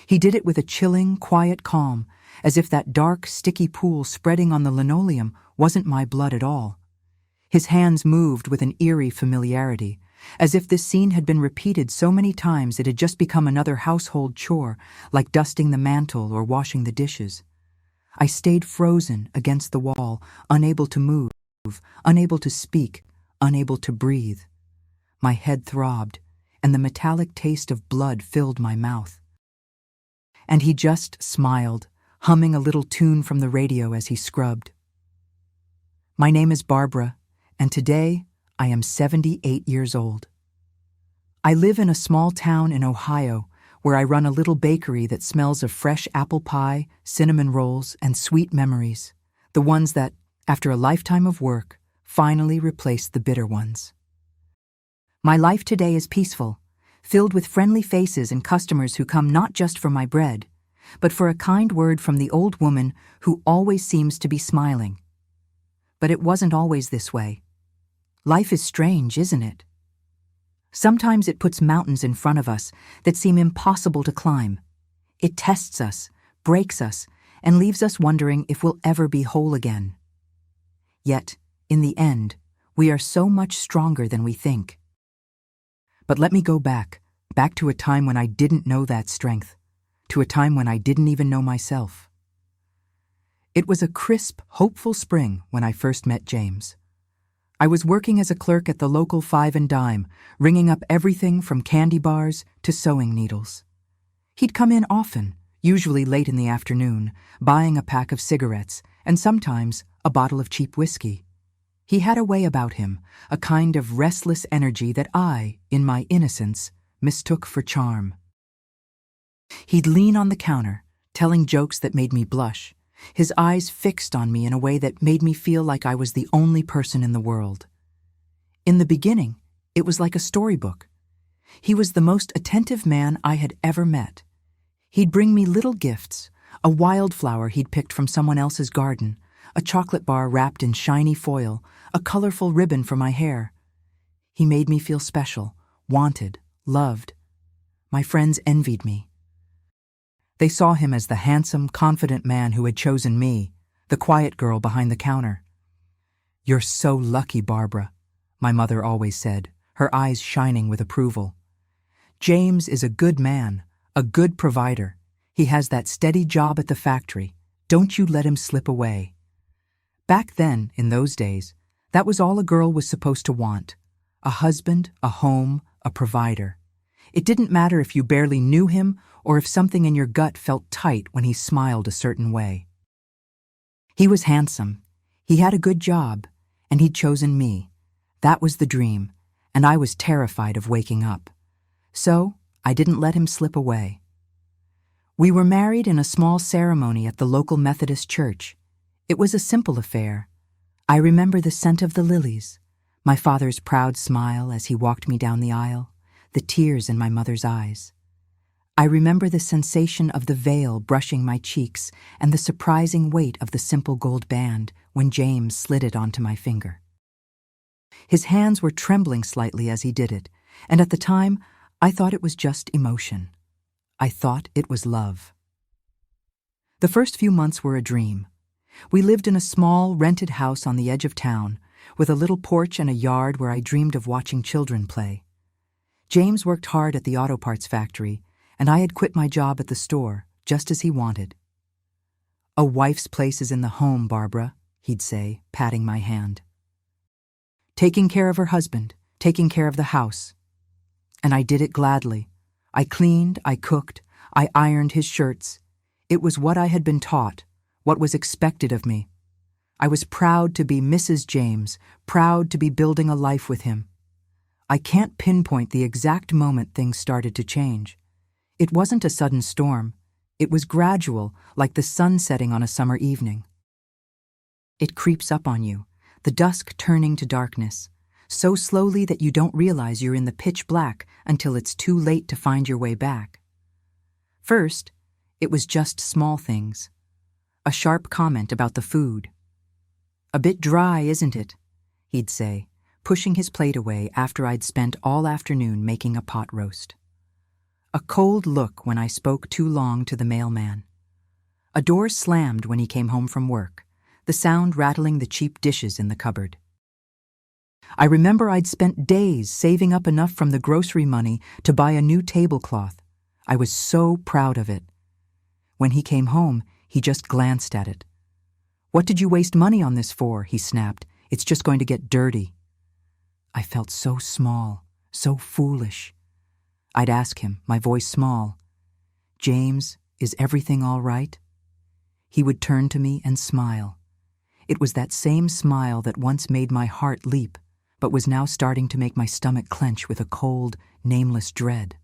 He did it with a chilling, quiet calm, as if that dark, sticky pool spreading on the linoleum wasn't my blood at all. His hands moved with an eerie familiarity, as if this scene had been repeated so many times it had just become another household chore, like dusting the mantle or washing the dishes. I stayed frozen against the wall, unable to move, unable to speak, unable to breathe. My head throbbed, and the metallic taste of blood filled my mouth. And he just smiled, humming a little tune from the radio as he scrubbed. My name is Barbara, and today I am 78 years old. I live in a small town in Ohio where I run a little bakery that smells of fresh apple pie, cinnamon rolls, and sweet memories, the ones that, after a lifetime of work, finally replace the bitter ones. My life today is peaceful, filled with friendly faces and customers who come not just for my bread, but for a kind word from the old woman who always seems to be smiling. But it wasn't always this way. Life is strange, isn't it? Sometimes it puts mountains in front of us that seem impossible to climb. It tests us, breaks us, and leaves us wondering if we'll ever be whole again. Yet, in the end, we are so much stronger than we think. But let me go back to a time when I didn't know that strength, to a time when I didn't even know myself. It was a crisp, hopeful spring when I first met James. I was working as a clerk at the local Five and Dime, ringing up everything from candy bars to sewing needles. He'd come in often, usually late in the afternoon, buying a pack of cigarettes and sometimes a bottle of cheap whiskey. He had a way about him, a kind of restless energy that I, in my innocence, mistook for charm. He'd lean on the counter, telling jokes that made me blush, his eyes fixed on me in a way that made me feel like I was the only person in the world. In the beginning, it was like a storybook. He was the most attentive man I had ever met. He'd bring me little gifts, a wildflower he'd picked from someone else's garden, a chocolate bar wrapped in shiny foil, a colorful ribbon for my hair. He made me feel special, wanted, loved. My friends envied me. They saw him as the handsome, confident man who had chosen me, the quiet girl behind the counter. "You're so lucky, Barbara," my mother always said, her eyes shining with approval. "James is a good man, a good provider. He has that steady job at the factory. Don't you let him slip away." Back then, in those days, that was all a girl was supposed to want: a husband, a home, a provider. It didn't matter if you barely knew him or if something in your gut felt tight when he smiled a certain way. He was handsome, he had a good job, and he'd chosen me. That was the dream, and I was terrified of waking up. So I didn't let him slip away. We were married in a small ceremony at the local Methodist church. It was a simple affair. I remember the scent of the lilies, my father's proud smile as he walked me down the aisle, the tears in my mother's eyes. I remember the sensation of the veil brushing my cheeks and the surprising weight of the simple gold band when James slid it onto my finger. His hands were trembling slightly as he did it, and at the time, I thought it was just emotion. I thought it was love. The first few months were a dream. We lived in a small, rented house on the edge of town, with a little porch and a yard where I dreamed of watching children play. James worked hard at the auto parts factory, and I had quit my job at the store, just as he wanted. "A wife's place is in the home, Barbara," he'd say, patting my hand. Taking care of her husband, taking care of the house. And I did it gladly. I cleaned, I cooked, I ironed his shirts. It was what I had been taught, what was expected of me. I was proud to be Mrs. James, proud to be building a life with him. I can't pinpoint the exact moment things started to change. It wasn't a sudden storm. It was gradual, like the sun setting on a summer evening. It creeps up on you, the dusk turning to darkness, so slowly that you don't realize you're in the pitch black until it's too late to find your way back. First, it was just small things. A sharp comment about the food. "A bit dry, isn't it?" he'd say, pushing his plate away after I'd spent all afternoon making a pot roast. A cold look when I spoke too long to the mailman. A door slammed when he came home from work, the sound rattling the cheap dishes in the cupboard. I remember I'd spent days saving up enough from the grocery money to buy a new tablecloth. I was so proud of it. When he came home, he just glanced at it. "What did you waste money on this for?" he snapped. "It's just going to get dirty." I felt so small, so foolish. I'd ask him, my voice small, "James, is everything all right?" He would turn to me and smile. It was that same smile that once made my heart leap, but was now starting to make my stomach clench with a cold, nameless dread.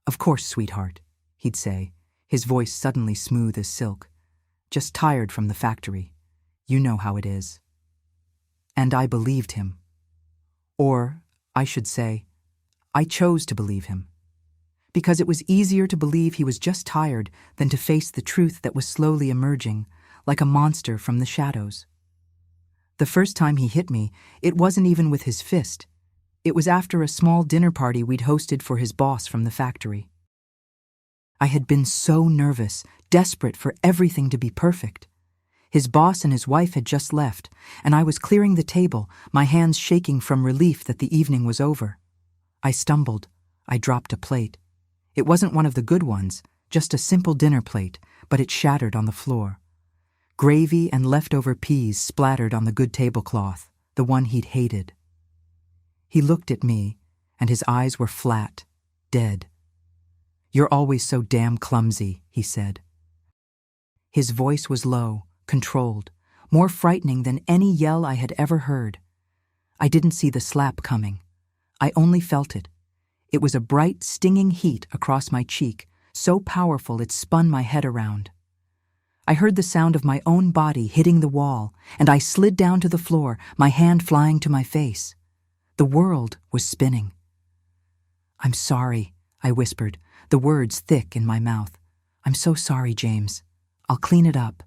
"Of course, sweetheart," he'd say, his voice suddenly smooth as silk. "Just tired from the factory. You know how it is." And I believed him. Or, I should say, I chose to believe him. Because it was easier to believe he was just tired than to face the truth that was slowly emerging, like a monster from the shadows. The first time he hit me, it wasn't even with his fist. It was after a small dinner party we'd hosted for his boss from the factory. I had been so nervous, desperate for everything to be perfect. His boss and his wife had just left, and I was clearing the table, my hands shaking from relief that the evening was over. I stumbled. I dropped a plate. It wasn't one of the good ones, just a simple dinner plate, but it shattered on the floor. Gravy and leftover peas splattered on the good tablecloth, the one he'd hated. He looked at me, and his eyes were flat, dead. "You're always so damn clumsy," he said. His voice was low, controlled, more frightening than any yell I had ever heard. I didn't see the slap coming. I only felt it. It was a bright, stinging heat across my cheek, so powerful it spun my head around. I heard the sound of my own body hitting the wall, and I slid down to the floor, my hand flying to my face. The world was spinning. "I'm sorry," I whispered, the words thick in my mouth. "I'm so sorry, James. I'll clean it up."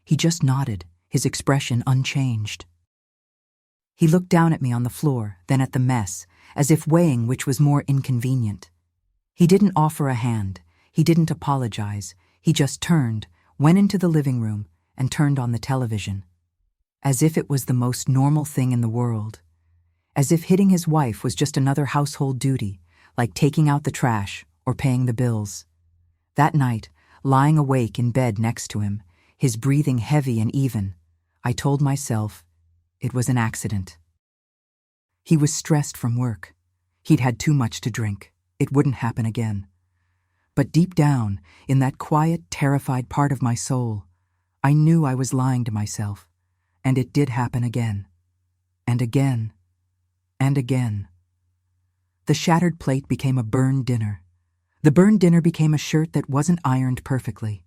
He just nodded, his expression unchanged. He looked down at me on the floor, then at the mess, as if weighing which was more inconvenient. He didn't offer a hand. He didn't apologize. He just turned, went into the living room, and turned on the television. As if it was the most normal thing in the world. As if hitting his wife was just another household duty, like taking out the trash or paying the bills. That night, lying awake in bed next to him, his breathing heavy and even, I told myself it was an accident. He was stressed from work. He'd had too much to drink. It wouldn't happen again. But deep down, in that quiet, terrified part of my soul, I knew I was lying to myself, and it did happen again. And again. And again. The shattered plate became a burned dinner. The burned dinner became a shirt that wasn't ironed perfectly.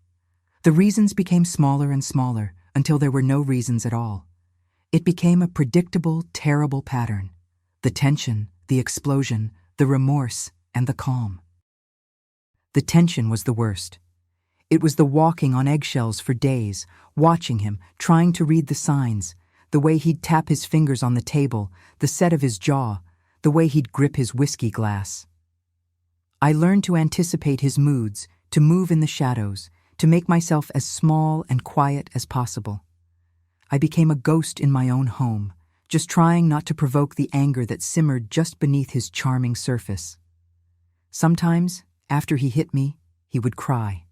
The reasons became smaller and smaller until there were no reasons at all. It became a predictable, terrible pattern. The tension, the explosion, the remorse, and the calm. The tension was the worst. It was the walking on eggshells for days, watching him, trying to read the signs, the way he'd tap his fingers on the table, the set of his jaw, the way he'd grip his whiskey glass. I learned to anticipate his moods, to move in the shadows, to make myself as small and quiet as possible. I became a ghost in my own home, just trying not to provoke the anger that simmered just beneath his charming surface. Sometimes, after he hit me, he would cry.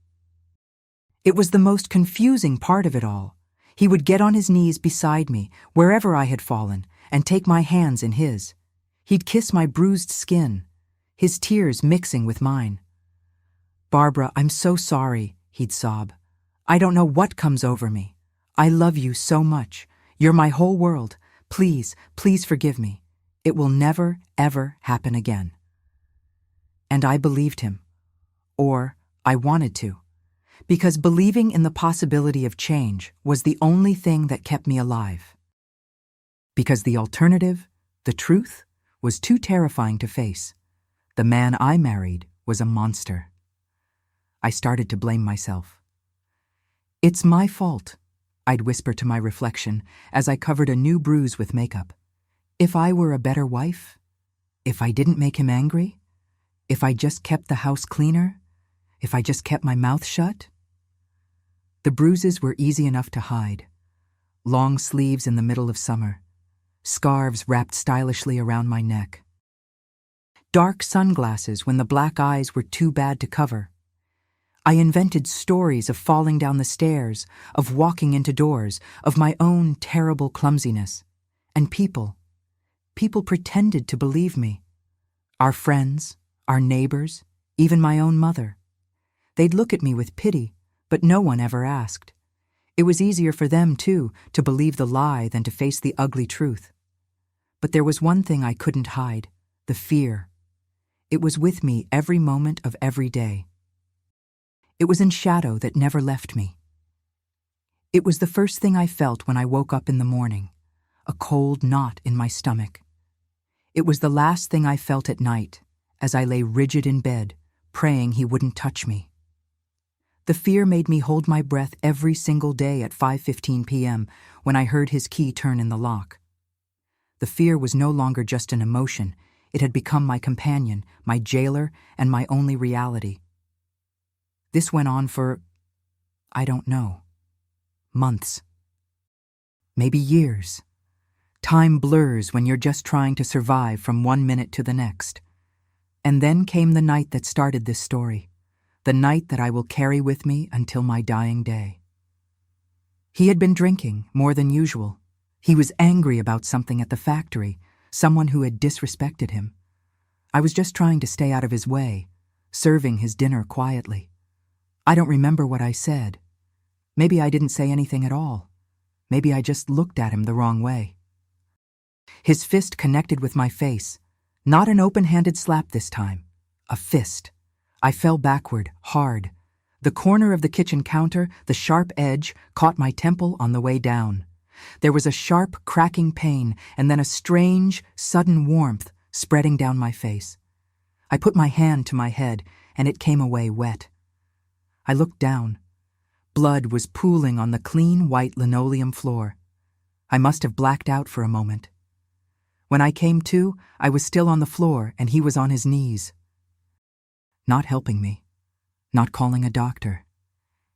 It was the most confusing part of it all. He would get on his knees beside me, wherever I had fallen, and take my hands in his. He'd kiss my bruised skin, his tears mixing with mine. "Barbara, I'm so sorry," he'd sob. "I don't know what comes over me. I love you so much. You're my whole world. Please, please forgive me. It will never, ever happen again." And I believed him. Or I wanted to. Because believing in the possibility of change was the only thing that kept me alive. Because the alternative, the truth, was too terrifying to face. The man I married was a monster. I started to blame myself. "It's my fault," I'd whisper to my reflection as I covered a new bruise with makeup. "If I were a better wife? If I didn't make him angry? If I just kept the house cleaner? If I just kept my mouth shut? The bruises were easy enough to hide. Long sleeves in the middle of summer. Scarves wrapped stylishly around my neck. Dark sunglasses when the black eyes were too bad to cover. I invented stories of falling down the stairs, of walking into doors, of my own terrible clumsiness. And people pretended to believe me. Our friends, our neighbors, even my own mother. They'd look at me with pity, but no one ever asked. It was easier for them, too, to believe the lie than to face the ugly truth. But there was one thing I couldn't hide, the fear. It was with me every moment of every day. It was in shadow that never left me. It was the first thing I felt when I woke up in the morning, a cold knot in my stomach. It was the last thing I felt at night, as I lay rigid in bed, praying he wouldn't touch me. The fear made me hold my breath every single day at 5:15 p.m. when I heard his key turn in the lock. The fear was no longer just an emotion. It had become my companion, my jailer, and my only reality. This went on for, I don't know, months. Maybe years. Time blurs when you're just trying to survive from one minute to the next. And then came the night that started this story, the night that I will carry with me until my dying day. He had been drinking more than usual. He was angry about something at the factory, someone who had disrespected him. I was just trying to stay out of his way, serving his dinner quietly. I don't remember what I said. Maybe I didn't say anything at all. Maybe I just looked at him the wrong way. His fist connected with my face. Not an open-handed slap this time. A fist. I fell backward, hard. The corner of the kitchen counter, the sharp edge, caught my temple on the way down. There was a sharp, cracking pain, and then a strange, sudden warmth spreading down my face. I put my hand to my head, and it came away wet. I looked down. Blood was pooling on the clean, white linoleum floor. I must have blacked out for a moment. When I came to, I was still on the floor, and he was on his knees. Not helping me. Not calling a doctor.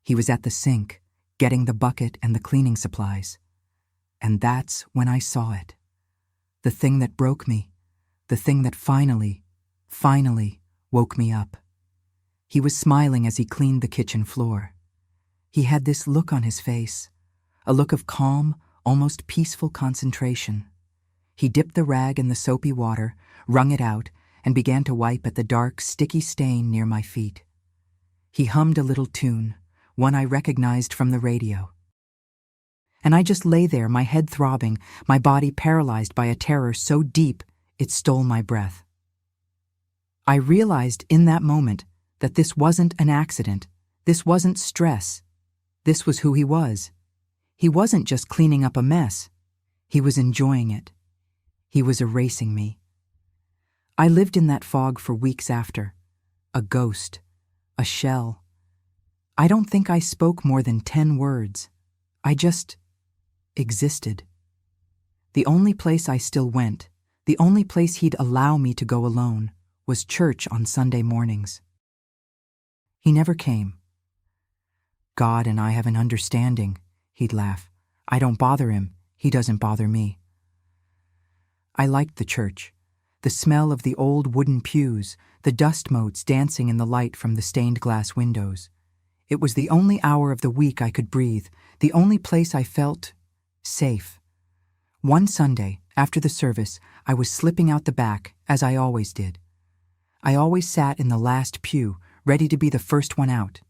He was at the sink, getting the bucket and the cleaning supplies. And that's when I saw it. The thing that broke me. The thing that finally woke me up. He was smiling as he cleaned the kitchen floor. He had this look on his face, a look of calm, almost peaceful concentration. He dipped the rag in the soapy water, wrung it out, and began to wipe at the dark, sticky stain near my feet. He hummed a little tune, one I recognized from the radio. And I just lay there, my head throbbing, my body paralyzed by a terror so deep it stole my breath. I realized in that moment that this wasn't an accident. This wasn't stress. This was who he was. He wasn't just cleaning up a mess. He was enjoying it. He was erasing me. I lived in that fog for weeks after. A ghost. A shell. I don't think I spoke more than 10 words. I just existed. The only place I still went, the only place he'd allow me to go alone, was church on Sunday mornings. He never came. God and I have an understanding, he'd laugh. I don't bother him, he doesn't bother me. I liked the church, the smell of the old wooden pews, the dust motes dancing in the light from the stained glass windows. It was the only hour of the week I could breathe, the only place I felt safe. One Sunday, after the service, I was slipping out the back, as I always did. I always sat in the last pew, ready to be the first one out.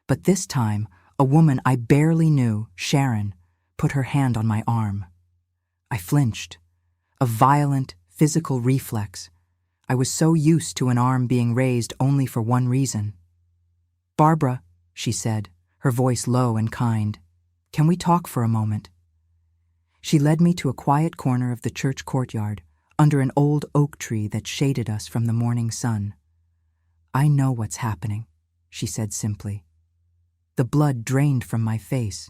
But this time, a woman I barely knew, Sharon, put her hand on my arm. I flinched. A violent, physical reflex. I was so used to an arm being raised only for one reason. "Barbara," she said, her voice low and kind, "can we talk for a moment?" She led me to a quiet corner of the church courtyard, under an old oak tree that shaded us from the morning sun. "I know what's happening," she said simply. The blood drained from my face.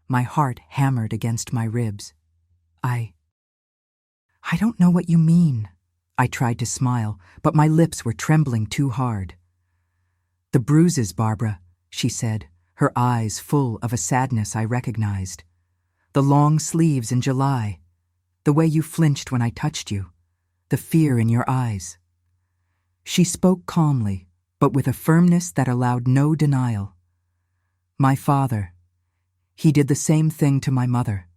My heart hammered against my ribs. I don't know what you mean," I tried to smile, but my lips were trembling too hard. "The bruises, Barbara," she said, her eyes full of a sadness I recognized. "The long sleeves in July, the way you flinched when I touched you, the fear in your eyes." She spoke calmly, but with a firmness that allowed no denial. "My father, he did the same thing to my mother.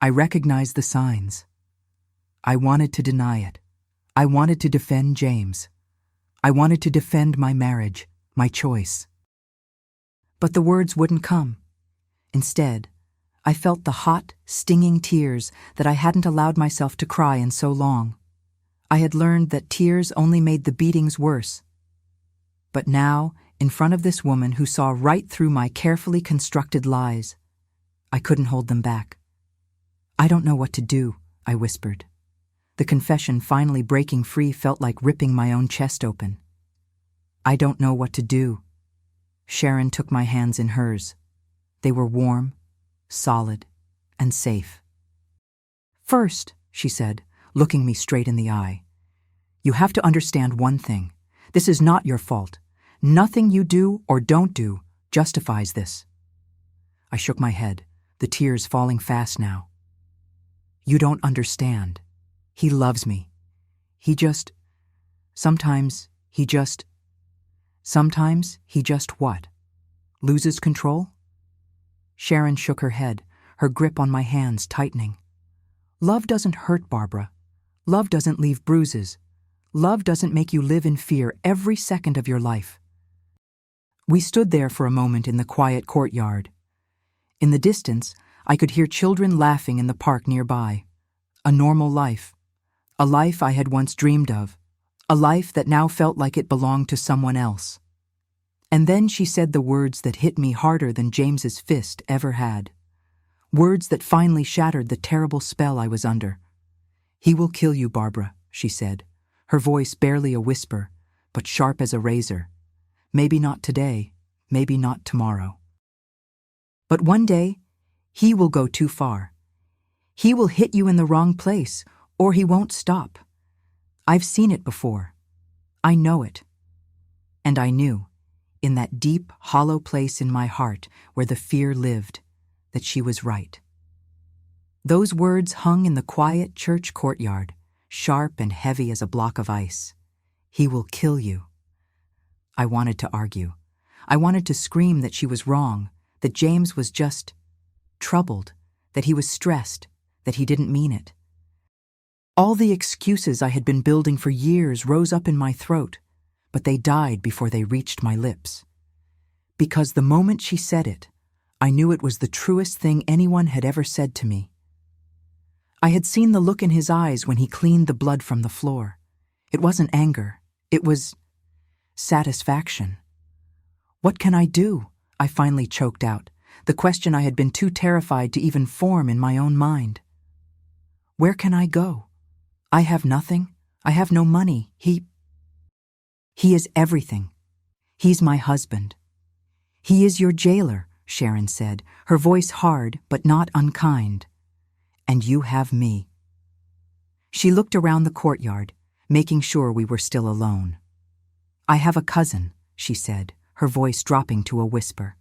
I recognized the signs. I wanted to deny it. I wanted to defend James. I wanted to defend my marriage, my choice." But the words wouldn't come. Instead, I felt the hot, stinging tears that I hadn't allowed myself to cry in so long. I had learned that tears only made the beatings worse. But now, in front of this woman who saw right through my carefully constructed lies, I couldn't hold them back. "I don't know what to do," I whispered. The confession finally breaking free felt like ripping my own chest open. "I don't know what to do." Sharon took my hands in hers. They were warm, solid, and safe. "First," she said, looking me straight in the eye, "you have to understand one thing. This is not your fault. Nothing you do or don't do justifies this." I shook my head, the tears falling fast now. "You don't understand. He loves me. Sometimes he just what? Loses control?" Sharon shook her head, her grip on my hands tightening. "Love doesn't hurt, Barbara. Love doesn't leave bruises. Love doesn't make you live in fear every second of your life." We stood there for a moment in the quiet courtyard. In the distance, I could hear children laughing in the park nearby. A normal life. A life I had once dreamed of. A life that now felt like it belonged to someone else. And then she said the words that hit me harder than James's fist ever had. Words that finally shattered the terrible spell I was under. "He will kill you, Barbara," she said, her voice barely a whisper, but sharp as a razor. "Maybe not today, maybe not tomorrow. But one day, he will go too far. He will hit you in the wrong place, or he won't stop. I've seen it before. I know it." And I knew, in that deep, hollow place in my heart where the fear lived, that she was right. Those words hung in the quiet church courtyard, sharp and heavy as a block of ice. "He will kill you." I wanted to argue. I wanted to scream that she was wrong, that James was just troubled, that he was stressed, that he didn't mean it. All the excuses I had been building for years rose up in my throat, but they died before they reached my lips. Because the moment she said it, I knew it was the truest thing anyone had ever said to me. I had seen the look in his eyes when he cleaned the blood from the floor. It wasn't anger. It was satisfaction. "What can I do?" I finally choked out, the question I had been too terrified to even form in my own mind. "Where can I go? I have nothing. I have no money. He is everything. He's my husband." "He is your jailer," Sharon said, her voice hard but not unkind. "And you have me." She looked around the courtyard, making sure we were still alone. "I have a cousin," she said, her voice dropping to a whisper.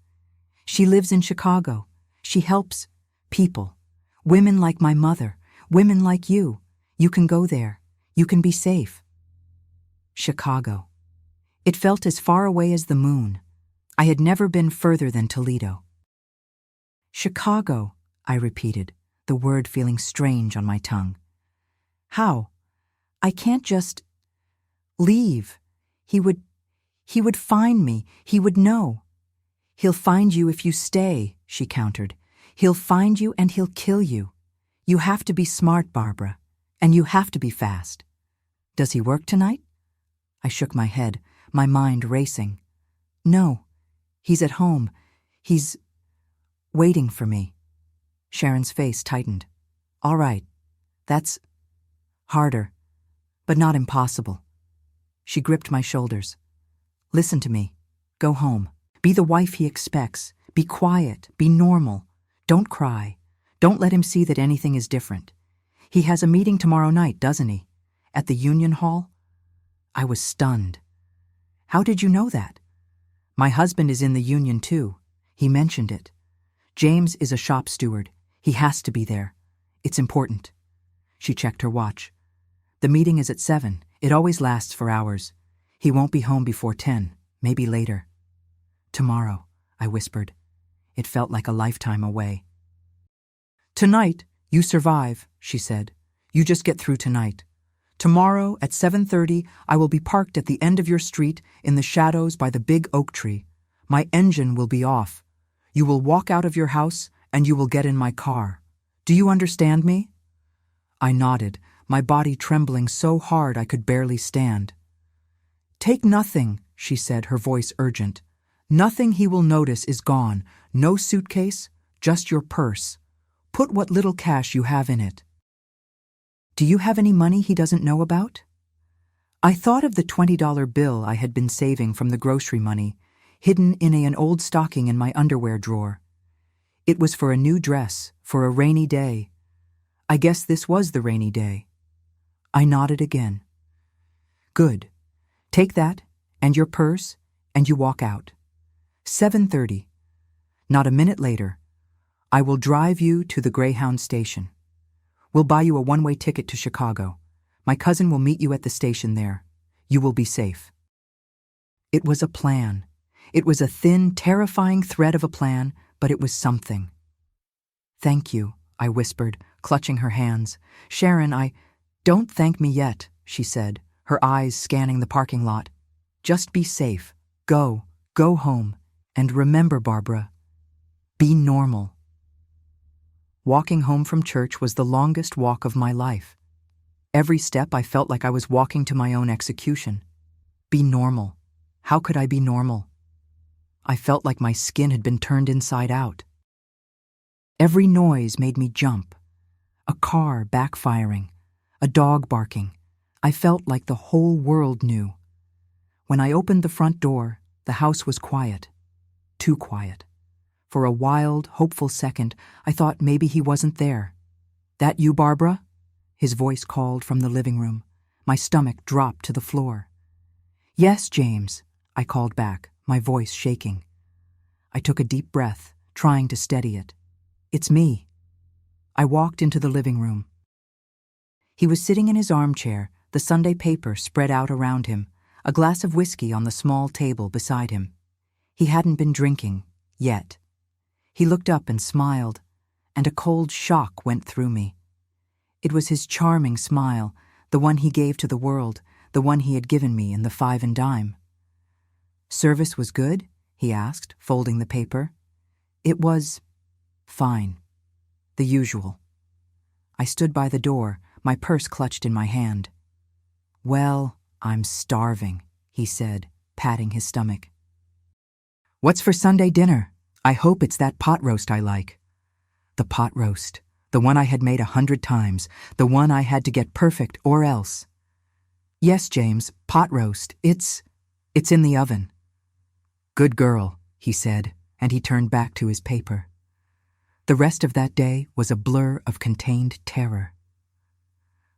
"She lives in Chicago. She helps people. Women like my mother, women like you. You can go there. You can be safe." Chicago. It felt as far away as the moon. I had never been further than Toledo. "Chicago," I repeated, the word feeling strange on my tongue. "How? I can't just leave. He would find me. He would know." "He'll find you if you stay," she countered. "He'll find you and he'll kill you. You have to be smart, Barbara, and you have to be fast." "Does he work tonight?" I shook my head, my mind racing. "No, he's at home. He's waiting for me." Sharon's face tightened. "All right, that's harder, but not impossible." She gripped my shoulders. "Listen to me. Go home. Be the wife he expects. Be quiet. Be normal. Don't cry. Don't let him see that anything is different. He has a meeting tomorrow night, doesn't he? At the Union Hall? I was stunned. How did you know that? My husband is in the Union too. He mentioned it. James is a shop steward. He has to be there. It's important. She checked her watch. The meeting is at 7. It always lasts for hours. He won't be home before 10, maybe later. Tomorrow, I whispered. It felt like a lifetime away. Tonight, you survive, she said. You just get through tonight. Tomorrow at 7:30, I will be parked at the end of your street in the shadows by the big oak tree. My engine will be off. You will walk out of your house and you will get in my car. Do you understand me? I nodded, my body trembling so hard I could barely stand. Take nothing, she said, her voice urgent. Nothing he will notice is gone. No suitcase, just your purse. Put what little cash you have in it. Do you have any money he doesn't know about? I thought of the $20 bill I had been saving from the grocery money, hidden in an old stocking in my underwear drawer. It was for a new dress, for a rainy day. I guess this was the rainy day. I nodded again. Good. Take that, and your purse, and you walk out. 7:30. Not a minute later. I will drive you to the Greyhound station. We'll buy you a one-way ticket to Chicago. My cousin will meet you at the station there. You will be safe. It was a plan. It was a thin, terrifying thread of a plan, but it was something. Thank you, I whispered, clutching her hands. Sharon, Don't thank me yet, she said, her eyes scanning the parking lot. Just be safe. Go home. And remember, Barbara, be normal. Walking home from church was the longest walk of my life. Every step I felt like I was walking to my own execution. Be normal. How could I be normal? I felt like my skin had been turned inside out. Every noise made me jump. A car backfiring, a dog barking. I felt like the whole world knew. When I opened the front door, the house was quiet. Too quiet. For a wild, hopeful second, I thought maybe he wasn't there. That you, Barbara? His voice called from the living room. My stomach dropped to the floor. Yes, James, I called back, my voice shaking. I took a deep breath, trying to steady it. It's me. I walked into the living room. He was sitting in his armchair, the Sunday paper spread out around him, a glass of whiskey on the small table beside him. He hadn't been drinking, yet. He looked up and smiled, and a cold shock went through me. It was his charming smile, the one he gave to the world, the one he had given me in the 5 and dime. Service was good? He asked, folding the paper. It was fine. The usual. I stood by the door, my purse clutched in my hand. Well, I'm starving, he said, patting his stomach. What's for Sunday dinner? I hope it's that pot roast I like. The pot roast, the one I had made 100 times, the one I had to get perfect or else. Yes, James, pot roast, it's in the oven. Good girl, he said, and he turned back to his paper. The rest of that day was a blur of contained terror.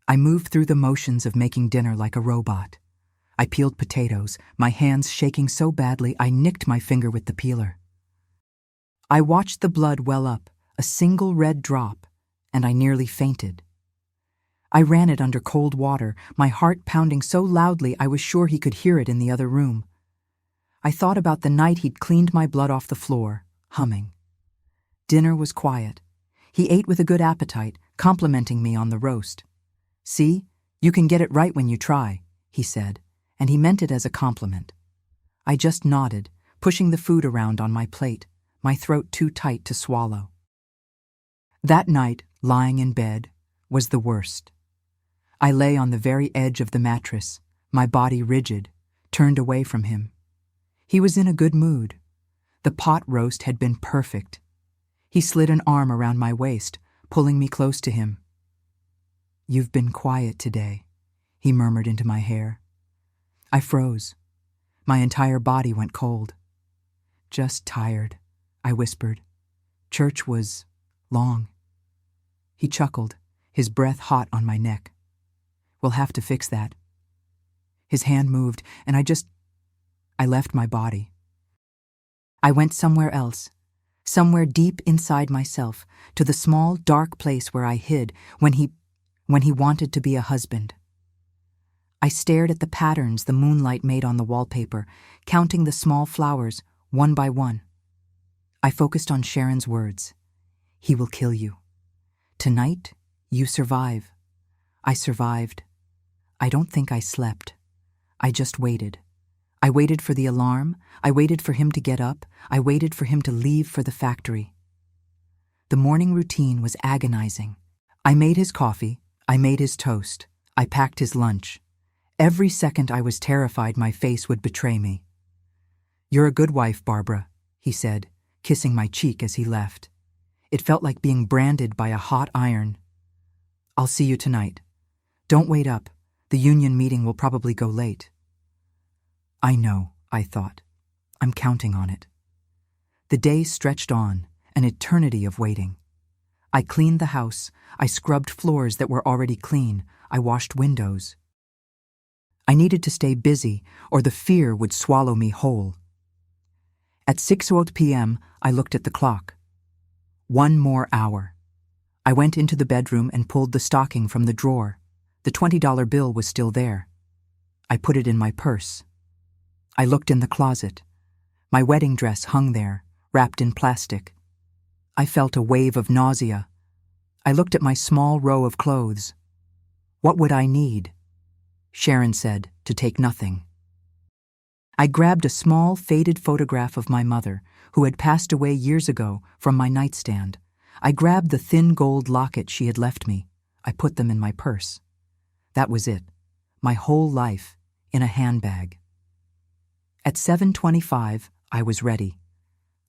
I moved through the motions of making dinner like a robot. I peeled potatoes, my hands shaking so badly I nicked my finger with the peeler. I watched the blood well up, a single red drop, and I nearly fainted. I ran it under cold water, my heart pounding so loudly I was sure he could hear it in the other room. I thought about the night he'd cleaned my blood off the floor, humming. Dinner was quiet. He ate with a good appetite, complimenting me on the roast. See, you can get it right when you try, he said, and he meant it as a compliment. I just nodded, pushing the food around on my plate, my throat too tight to swallow. That night, lying in bed, was the worst. I lay on the very edge of the mattress, my body rigid, turned away from him. He was in a good mood. The pot roast had been perfect. He slid an arm around my waist, pulling me close to him. You've been quiet today, he murmured into my hair. I froze. My entire body went cold. Just tired, I whispered. Church was long. He chuckled, his breath hot on my neck. We'll have to fix that. His hand moved, and I left my body. I went somewhere else, somewhere deep inside myself, to the small, dark place where I hid when he wanted to be a husband. I stared at the patterns the moonlight made on the wallpaper, counting the small flowers, one by one. I focused on Sharon's words. He will kill you. Tonight, you survive. I survived. I don't think I slept. I just waited. I waited for the alarm. I waited for him to get up. I waited for him to leave for the factory. The morning routine was agonizing. I made his coffee. I made his toast. I packed his lunch. Every second I was terrified my face would betray me. "You're a good wife, Barbara," he said, kissing my cheek as he left. It felt like being branded by a hot iron. "I'll see you tonight. Don't wait up. The union meeting will probably go late." I know, I thought. I'm counting on it. The days stretched on, an eternity of waiting. I cleaned the house. I scrubbed floors that were already clean. I washed windows. I needed to stay busy, or the fear would swallow me whole. At 6:00 p.m., I looked at the clock. 1 more hour. I went into the bedroom and pulled the stocking from the drawer. The $20 bill was still there. I put it in my purse. I looked in the closet. My wedding dress hung there, wrapped in plastic. I felt a wave of nausea. I looked at my small row of clothes. What would I need? Sharon said to take nothing. I grabbed a small, faded photograph of my mother, who had passed away years ago, from my nightstand. I grabbed the thin gold locket she had left me. I put them in my purse. That was it. My whole life, in a handbag. At 7:25, I was ready.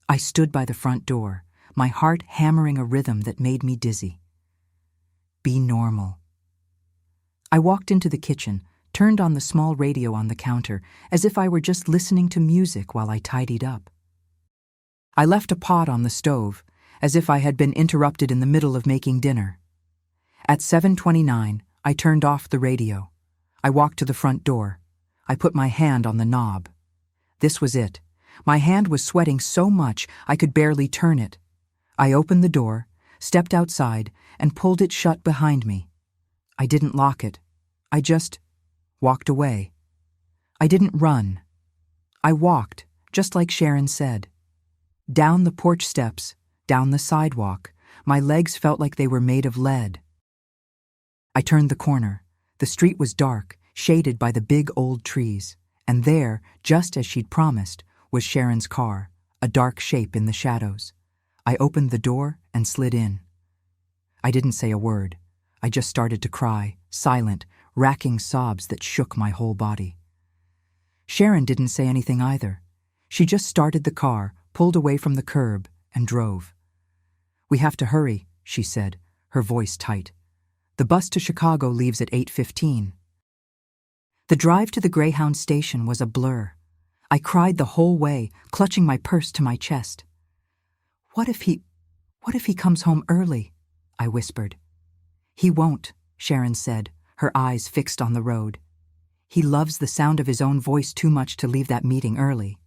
I stood by the front door, my heart hammering a rhythm that made me dizzy. Be normal. I walked into the kitchen, turned on the small radio on the counter, as if I were just listening to music while I tidied up. I left a pot on the stove, as if I had been interrupted in the middle of making dinner. At 7:29, I turned off the radio. I walked to the front door. I put my hand on the knob. This was it. My hand was sweating so much I could barely turn it. I opened the door, stepped outside, and pulled it shut behind me. I didn't lock it. I just walked away. I didn't run. I walked, just like Sharon said. Down the porch steps, down the sidewalk, my legs felt like they were made of lead. I turned the corner. The street was dark, shaded by the big old trees, and there, just as she'd promised, was Sharon's car, a dark shape in the shadows. I opened the door and slid in. I didn't say a word. I just started to cry, silent, racking sobs that shook my whole body. Sharon didn't say anything either. She just started the car, pulled away from the curb, and drove. "We have to hurry," she said, her voice tight. "The bus to Chicago leaves at 8:15. The drive to the Greyhound station was a blur. I cried the whole way, clutching my purse to my chest. What if he comes home early?" I whispered. "He won't," Sharon said, her eyes fixed on the road. "He loves the sound of his own voice too much to leave that meeting early."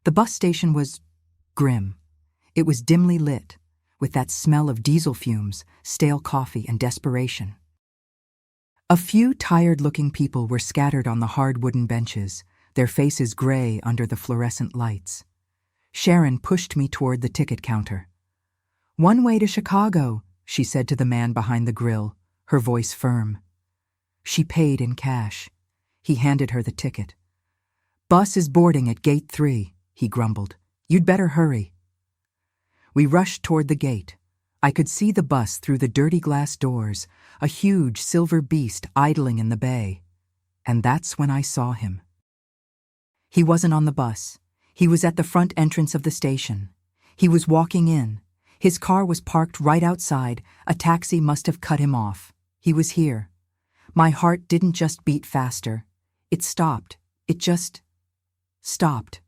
The bus station was grim. It was dimly lit, with that smell of diesel fumes, stale coffee, and desperation. A few tired-looking people were scattered on the hard wooden benches, their faces gray under the fluorescent lights. Sharon pushed me toward the ticket counter. "One way to Chicago," she said to the man behind the grill, her voice firm. She paid in cash. He handed her the ticket. "Bus is boarding at gate 3, he grumbled. "You'd better hurry." We rushed toward the gate. I could see the bus through the dirty glass doors, a huge silver beast idling in the bay. And that's when I saw him. He wasn't on the bus. He was at the front entrance of the station. He was walking in. His car was parked right outside. A taxi must have cut him off. He was here. My heart didn't just beat faster. It stopped. It just stopped.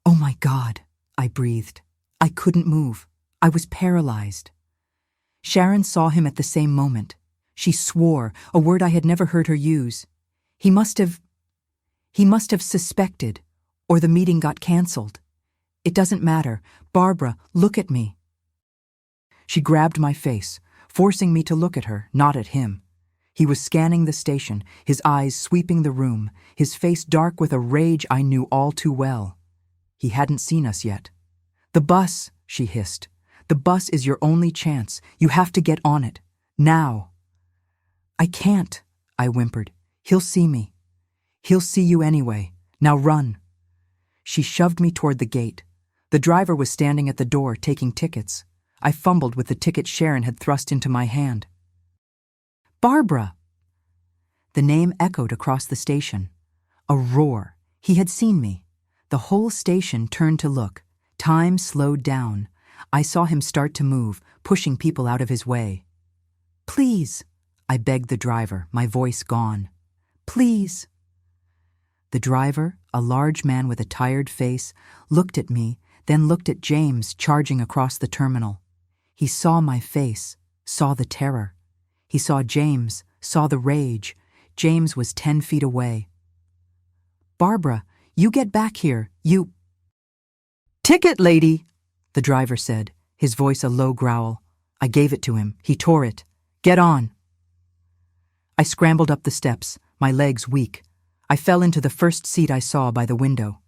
"Oh my God," I breathed. I couldn't move. I was paralyzed. Sharon saw him at the same moment. She swore, a word I had never heard her use. He must have suspected, or the meeting got cancelled. It doesn't matter. Barbara, look at me. She grabbed my face, forcing me to look at her, not at him. He was scanning the station, his eyes sweeping the room, his face dark with a rage I knew all too well. He hadn't seen us yet. "The bus," she hissed. "The bus is your only chance. You have to get on it. Now." "I can't," I whimpered. "He'll see me." "He'll see you anyway. Now run." She shoved me toward the gate. The driver was standing at the door taking tickets. I fumbled with the ticket Sharon had thrust into my hand. "Barbara!" The name echoed across the station. A roar. He had seen me. The whole station turned to look. Time slowed down. I saw him start to move, pushing people out of his way. "Please," I begged the driver, my voice gone. "Please." The driver, a large man with a tired face, looked at me, then looked at James charging across the terminal. He saw my face, saw the terror. He saw James, saw the rage. James was 10 feet away. "Barbara, you get back here, you—" "Ticket, lady," the driver said, his voice a low growl. I gave it to him. He tore it. "Get on." I scrambled up the steps, my legs weak. I fell into the first seat I saw by the window.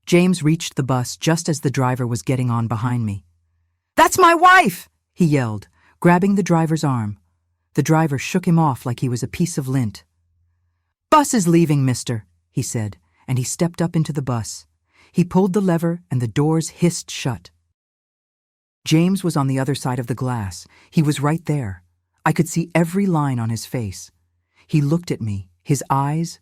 James reached the bus just as the driver was getting on behind me. "That's my wife!" he yelled, grabbing the driver's arm. The driver shook him off like he was a piece of lint. "Bus is leaving, mister," he said, and he stepped up into the bus. He pulled the lever and the doors hissed shut. James was on the other side of the glass. He was right there. I could see every line on his face. He looked at me. His eyes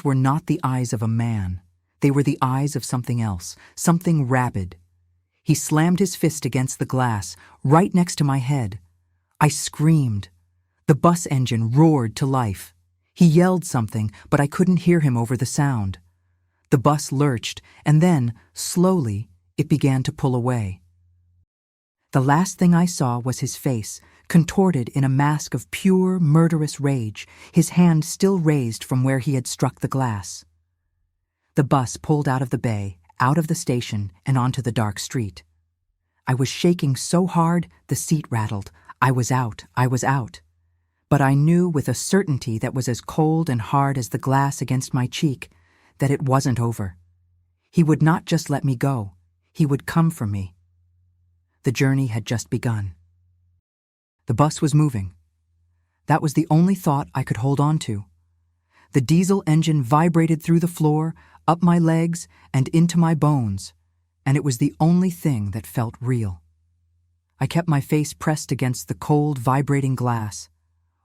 were not the eyes of a man. They were the eyes of something else, something rabid. He slammed his fist against the glass, right next to my head. I screamed. The bus engine roared to life. He yelled something, but I couldn't hear him over the sound. The bus lurched, and then, slowly, it began to pull away. The last thing I saw was his face, contorted in a mask of pure, murderous rage, his hand still raised from where he had struck the glass. The bus pulled out of the bay, out of the station, and onto the dark street. I was shaking so hard, the seat rattled. I was out. But I knew with a certainty that was as cold and hard as the glass against my cheek that it wasn't over. He would not just let me go. He would come for me. The journey had just begun. The bus was moving. That was the only thought I could hold on to. The diesel engine vibrated through the floor, up my legs, and into my bones, and it was the only thing that felt real. I kept my face pressed against the cold, vibrating glass,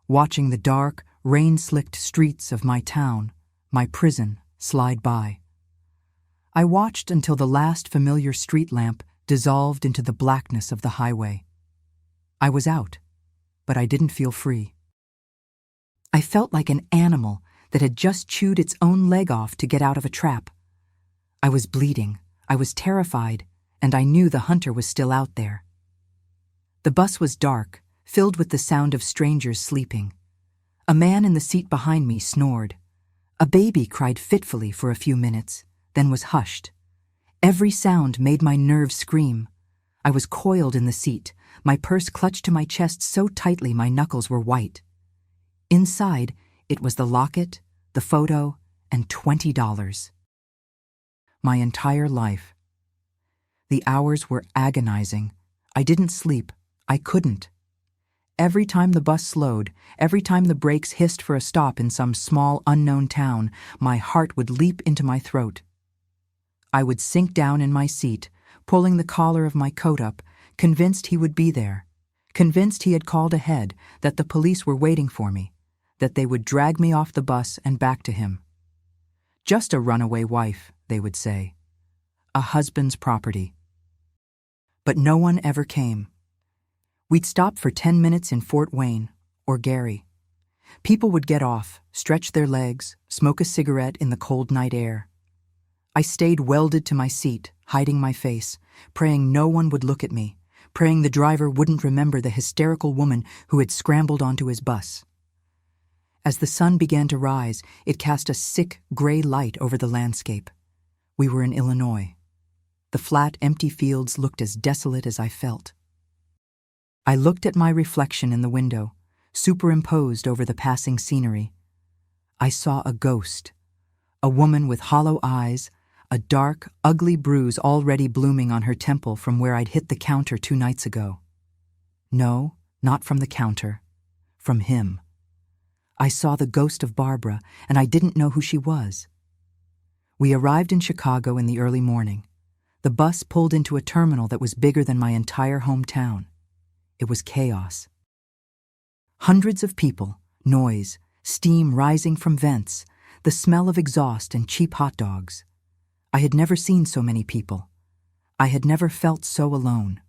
watching the dark, rain-slicked streets of my town, my prison, slide by. I watched until the last familiar street lamp dissolved into the blackness of the highway. I was out, but I didn't feel free. I felt like an animal that had just chewed its own leg off to get out of a trap. I was bleeding, I was terrified, and I knew the hunter was still out there. The bus was dark, filled with the sound of strangers sleeping. A man in the seat behind me snored. A baby cried fitfully for a few minutes, then was hushed. Every sound made my nerves scream. I was coiled in the seat, my purse clutched to my chest so tightly my knuckles were white. Inside, it was the locket, the photo, and $20. My entire life. The hours were agonizing. I didn't sleep. I couldn't. Every time the bus slowed, every time the brakes hissed for a stop in some small, unknown town, my heart would leap into my throat. I would sink down in my seat, pulling the collar of my coat up, convinced he would be there, convinced he had called ahead, that the police were waiting for me, that they would drag me off the bus and back to him. Just a runaway wife, they would say. A husband's property. But no one ever came. We'd stop for 10 minutes in Fort Wayne, or Gary. People would get off, stretch their legs, smoke a cigarette in the cold night air. I stayed welded to my seat, hiding my face, praying no one would look at me, praying the driver wouldn't remember the hysterical woman who had scrambled onto his bus. As the sun began to rise, it cast a sick, gray light over the landscape. We were in Illinois. The flat, empty fields looked as desolate as I felt. I looked at my reflection in the window, superimposed over the passing scenery. I saw a ghost, a woman with hollow eyes, a dark, ugly bruise already blooming on her temple from where I'd hit the counter 2 nights ago. No, not from the counter. From him. I saw the ghost of Barbara, and I didn't know who she was. We arrived in Chicago in the early morning. The bus pulled into a terminal that was bigger than my entire hometown. It was chaos. Hundreds of people, noise, steam rising from vents, the smell of exhaust and cheap hot dogs. I had never seen so many people. I had never felt so alone.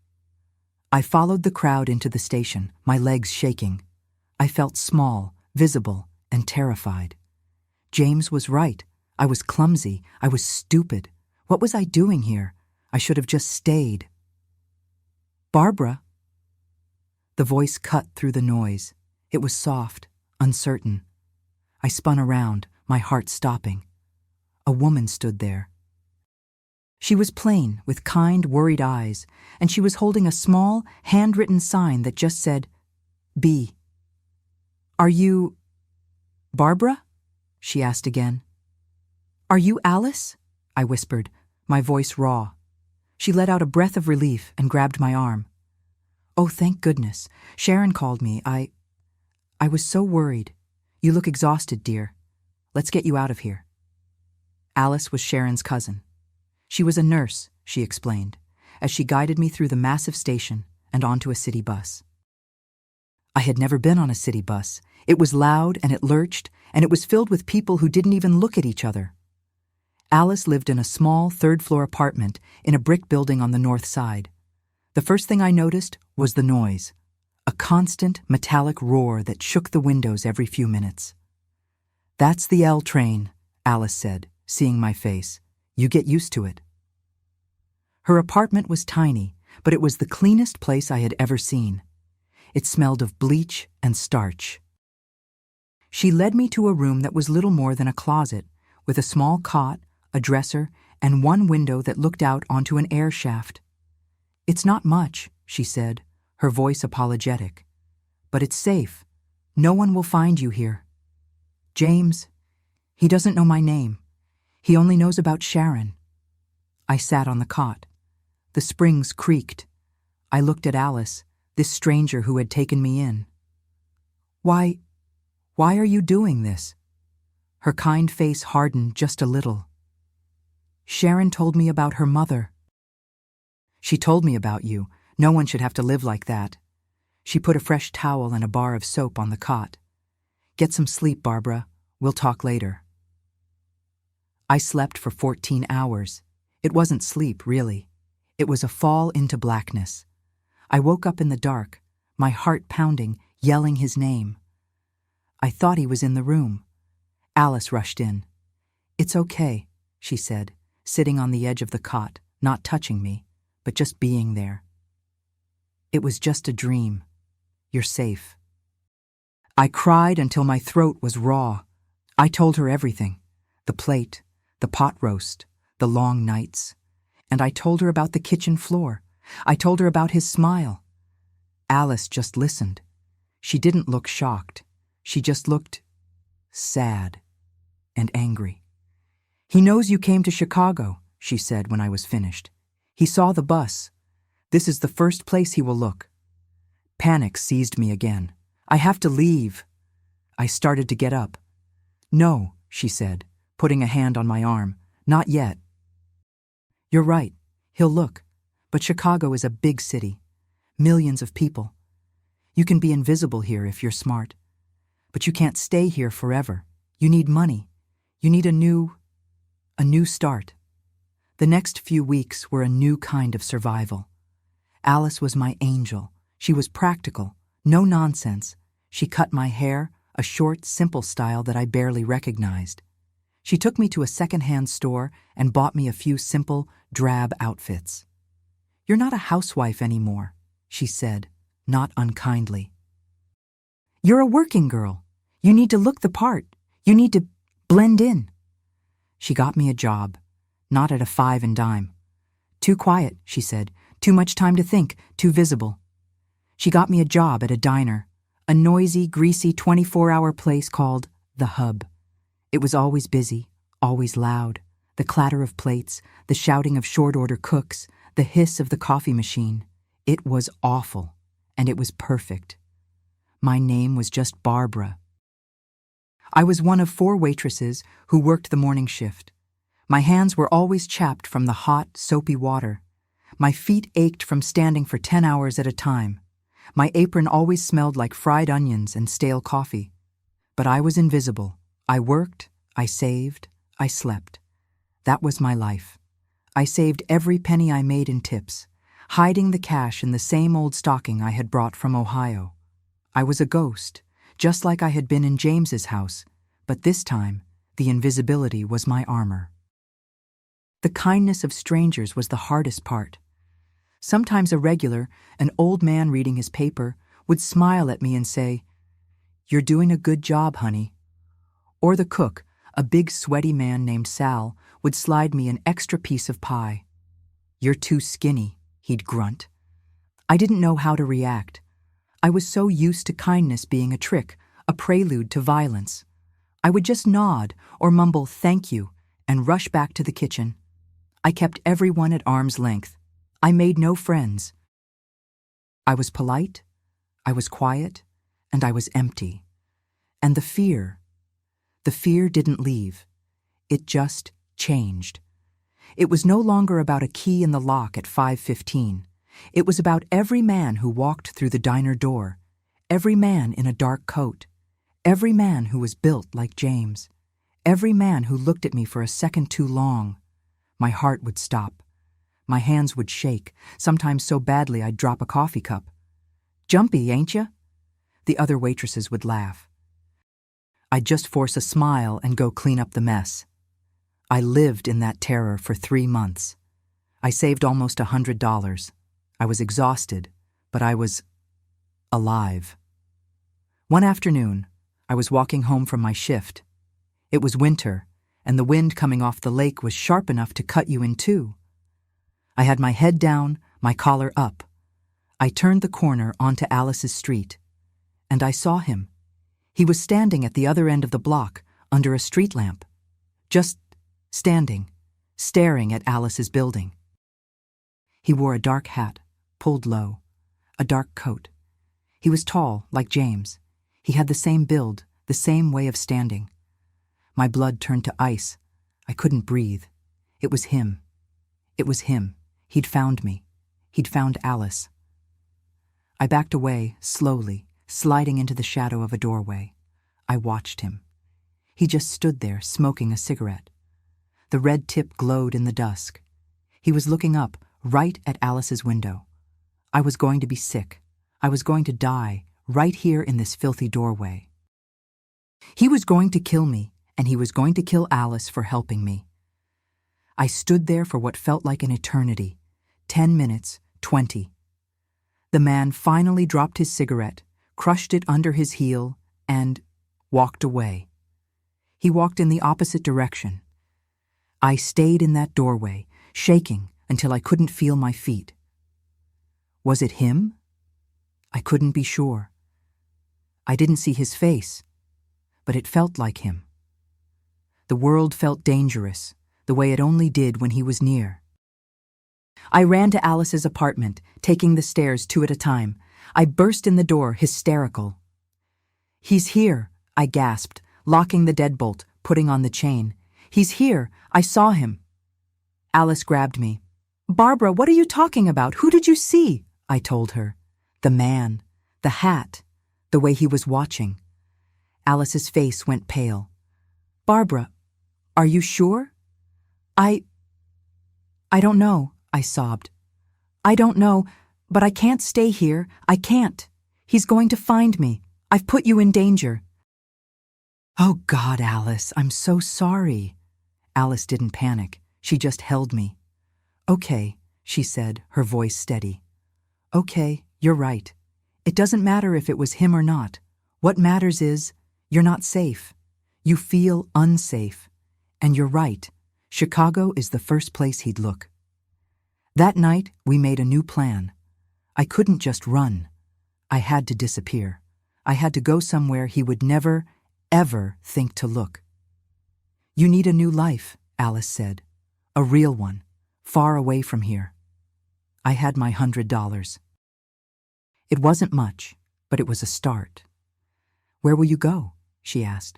I followed the crowd into the station, my legs shaking. I felt small, visible, and terrified. James was right. I was clumsy. I was stupid. What was I doing here? I should have just stayed. Barbara. The voice cut through the noise. It was soft, uncertain. I spun around, my heart stopping. A woman stood there. She was plain, with kind, worried eyes, and she was holding a small, handwritten sign that just said, B. Are you Barbara? She asked again. Are you Alice? I whispered, my voice raw. She let out a breath of relief and grabbed my arm. Oh, thank goodness. Sharon called me. I was so worried. You look exhausted, dear. Let's get you out of here. Alice was Sharon's cousin. She was a nurse, she explained, as she guided me through the massive station and onto a city bus. I had never been on a city bus. It was loud and it lurched, and it was filled with people who didn't even look at each other. Alice lived in a small third-floor apartment in a brick building on the north side. The first thing I noticed was the noise, a constant metallic roar that shook the windows every few minutes. That's the L train, Alice said, seeing my face. You get used to it. Her apartment was tiny, but it was the cleanest place I had ever seen. It smelled of bleach and starch. She led me to a room that was little more than a closet, with a small cot, a dresser, and one window that looked out onto an air shaft. It's not much, she said, her voice apologetic. But it's safe. No one will find you here. James, he doesn't know my name. He only knows about Sharon. I sat on the cot. The springs creaked. I looked at Alice, this stranger who had taken me in. Why are you doing this? Her kind face hardened just a little. Sharon told me about her mother. She told me about you. No one should have to live like that. She put a fresh towel and a bar of soap on the cot. Get some sleep, Barbara. We'll talk later. I slept for 14 hours. It wasn't sleep, really. It was a fall into blackness. I woke up in the dark, my heart pounding, yelling his name. I thought he was in the room. Alice rushed in. It's okay, she said, sitting on the edge of the cot, not touching me, but just being there. It was just a dream. You're safe. I cried until my throat was raw. I told her everything. The plate, the pot roast, the long nights. And I told her about the kitchen floor. I told her about his smile. Alice just listened. She didn't look shocked. She just looked sad and angry. He knows you came to Chicago, she said when I was finished. He saw the bus. This is the first place he will look. Panic seized me again. I have to leave. I started to get up. No, she said, putting a hand on my arm. Not yet. You're right. He'll look. But Chicago is a big city. Millions of people. You can be invisible here if you're smart. But you can't stay here forever. You need money. You need a new start. The next few weeks were a new kind of survival. Alice was my angel. She was practical, no nonsense. She cut my hair, a short, simple style that I barely recognized. She took me to a second-hand store and bought me a few simple, drab outfits. You're not a housewife anymore. she said, not unkindly. You're a working girl. You need to look the part. You need to blend in. She got me a job, not at a 5 and dime. Too quiet, she said. Too much time to think, too visible. She got me a job at a diner, a noisy, greasy 24-hour place called The Hub. It was always busy, always loud. The clatter of plates, the shouting of short-order cooks, the hiss of the coffee machine. It was awful, and it was perfect. My name was just Barbara. I was one of 4 waitresses who worked the morning shift. My hands were always chapped from the hot, soapy water. My feet ached from standing for 10 hours at a time. My apron always smelled like fried onions and stale coffee. But I was invisible. I worked, I saved, I slept. That was my life. I saved every penny I made in tips, hiding the cash in the same old stocking I had brought from Ohio. I was a ghost, just like I had been in James's house, but this time, the invisibility was my armor. The kindness of strangers was the hardest part. Sometimes a regular, an old man reading his paper, would smile at me and say, "You're doing a good job, honey." Or the cook, a big sweaty man named Sal, would slide me an extra piece of pie. "You're too skinny," he'd grunt. I didn't know how to react. I was so used to kindness being a trick, a prelude to violence. I would just nod or mumble "thank you" and rush back to the kitchen. I kept everyone at arm's length. I made no friends. I was polite, I was quiet, and I was empty. And the fear didn't leave. It just changed. It was no longer about a key in the lock at 5:15. It was about every man who walked through the diner door, every man in a dark coat, every man who was built like James, every man who looked at me for a second too long. My heart would stop. My hands would shake, sometimes so badly I'd drop a coffee cup. "Jumpy, ain't ya?" The other waitresses would laugh. I'd just force a smile and go clean up the mess. I lived in that terror for 3 months. I saved almost $100. I was exhausted, but I was alive. One afternoon, I was walking home from my shift. It was winter, and the wind coming off the lake was sharp enough to cut you in two. I had my head down, my collar up. I turned the corner onto Alice's street, and I saw him. He was standing at the other end of the block, under a street lamp. Just standing, staring at Alice's building. He wore a dark hat, pulled low, a dark coat. He was tall, like James. He had the same build, the same way of standing. My blood turned to ice. I couldn't breathe. It was him. It was him. He'd found me. He'd found Alice. I backed away, slowly, sliding into the shadow of a doorway. I watched him. He just stood there, smoking a cigarette. The red tip glowed in the dusk. He was looking up, right at Alice's window. I was going to be sick. I was going to die, right here in this filthy doorway. He was going to kill me, and he was going to kill Alice for helping me. I stood there for what felt like an eternity. 10 minutes, 20. The man finally dropped his cigarette, crushed it under his heel, and walked away. He walked in the opposite direction. I stayed in that doorway, shaking until I couldn't feel my feet. Was it him? I couldn't be sure. I didn't see his face, but it felt like him. The world felt dangerous, the way it only did when he was near. I ran to Alice's apartment, taking the stairs 2 at a time. I burst in the door, hysterical. "He's here," I gasped, locking the deadbolt, putting on the chain. "He's here. I saw him." Alice grabbed me. "Barbara, what are you talking about? Who did you see?" I told her. The man, the hat, the way he was watching. Alice's face went pale. "Barbara, are you sure?" I don't know," I sobbed. "I don't know, but I can't stay here. I can't. He's going to find me. I've put you in danger." "Oh God, Alice, I'm so sorry." Alice didn't panic. She just held me. "Okay," she said, her voice steady. "Okay, You're right. It doesn't matter if it was him or not. What matters is, you're not safe. You feel unsafe. And you're right. Chicago is the first place he'd look. That night, we made a new plan. I couldn't just run. I had to disappear. I had to go somewhere he would never, ever think to look. You need a new life, Alice said. A real one, far away from here. I had my $100. It wasn't much, but it was a start. Where will you go? She asked.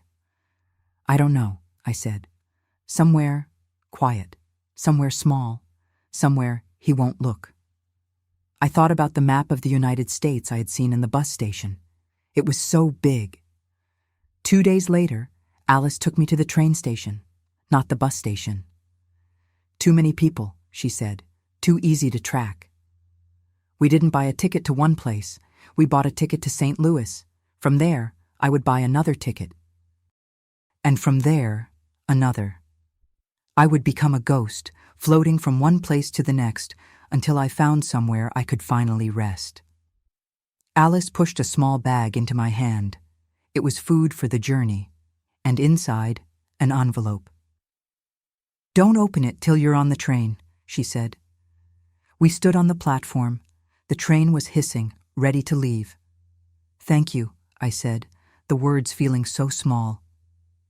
I don't know, I said. Somewhere quiet, somewhere small, somewhere he won't look. I thought about the map of the United States I had seen in the bus station. It was so big. 2 days later, Alice took me to the train station, not the bus station. Too many people, she said, too easy to track. We didn't buy a ticket to one place. We bought a ticket to St. Louis. From there, I would buy another ticket. And from there, another. I would become a ghost, floating from one place to the next until I found somewhere I could finally rest. Alice pushed a small bag into my hand. It was food for the journey, and inside, an envelope. Don't open it till you're on the train, she said. We stood on the platform. The train was hissing, ready to leave. Thank you, I said, the words feeling so small.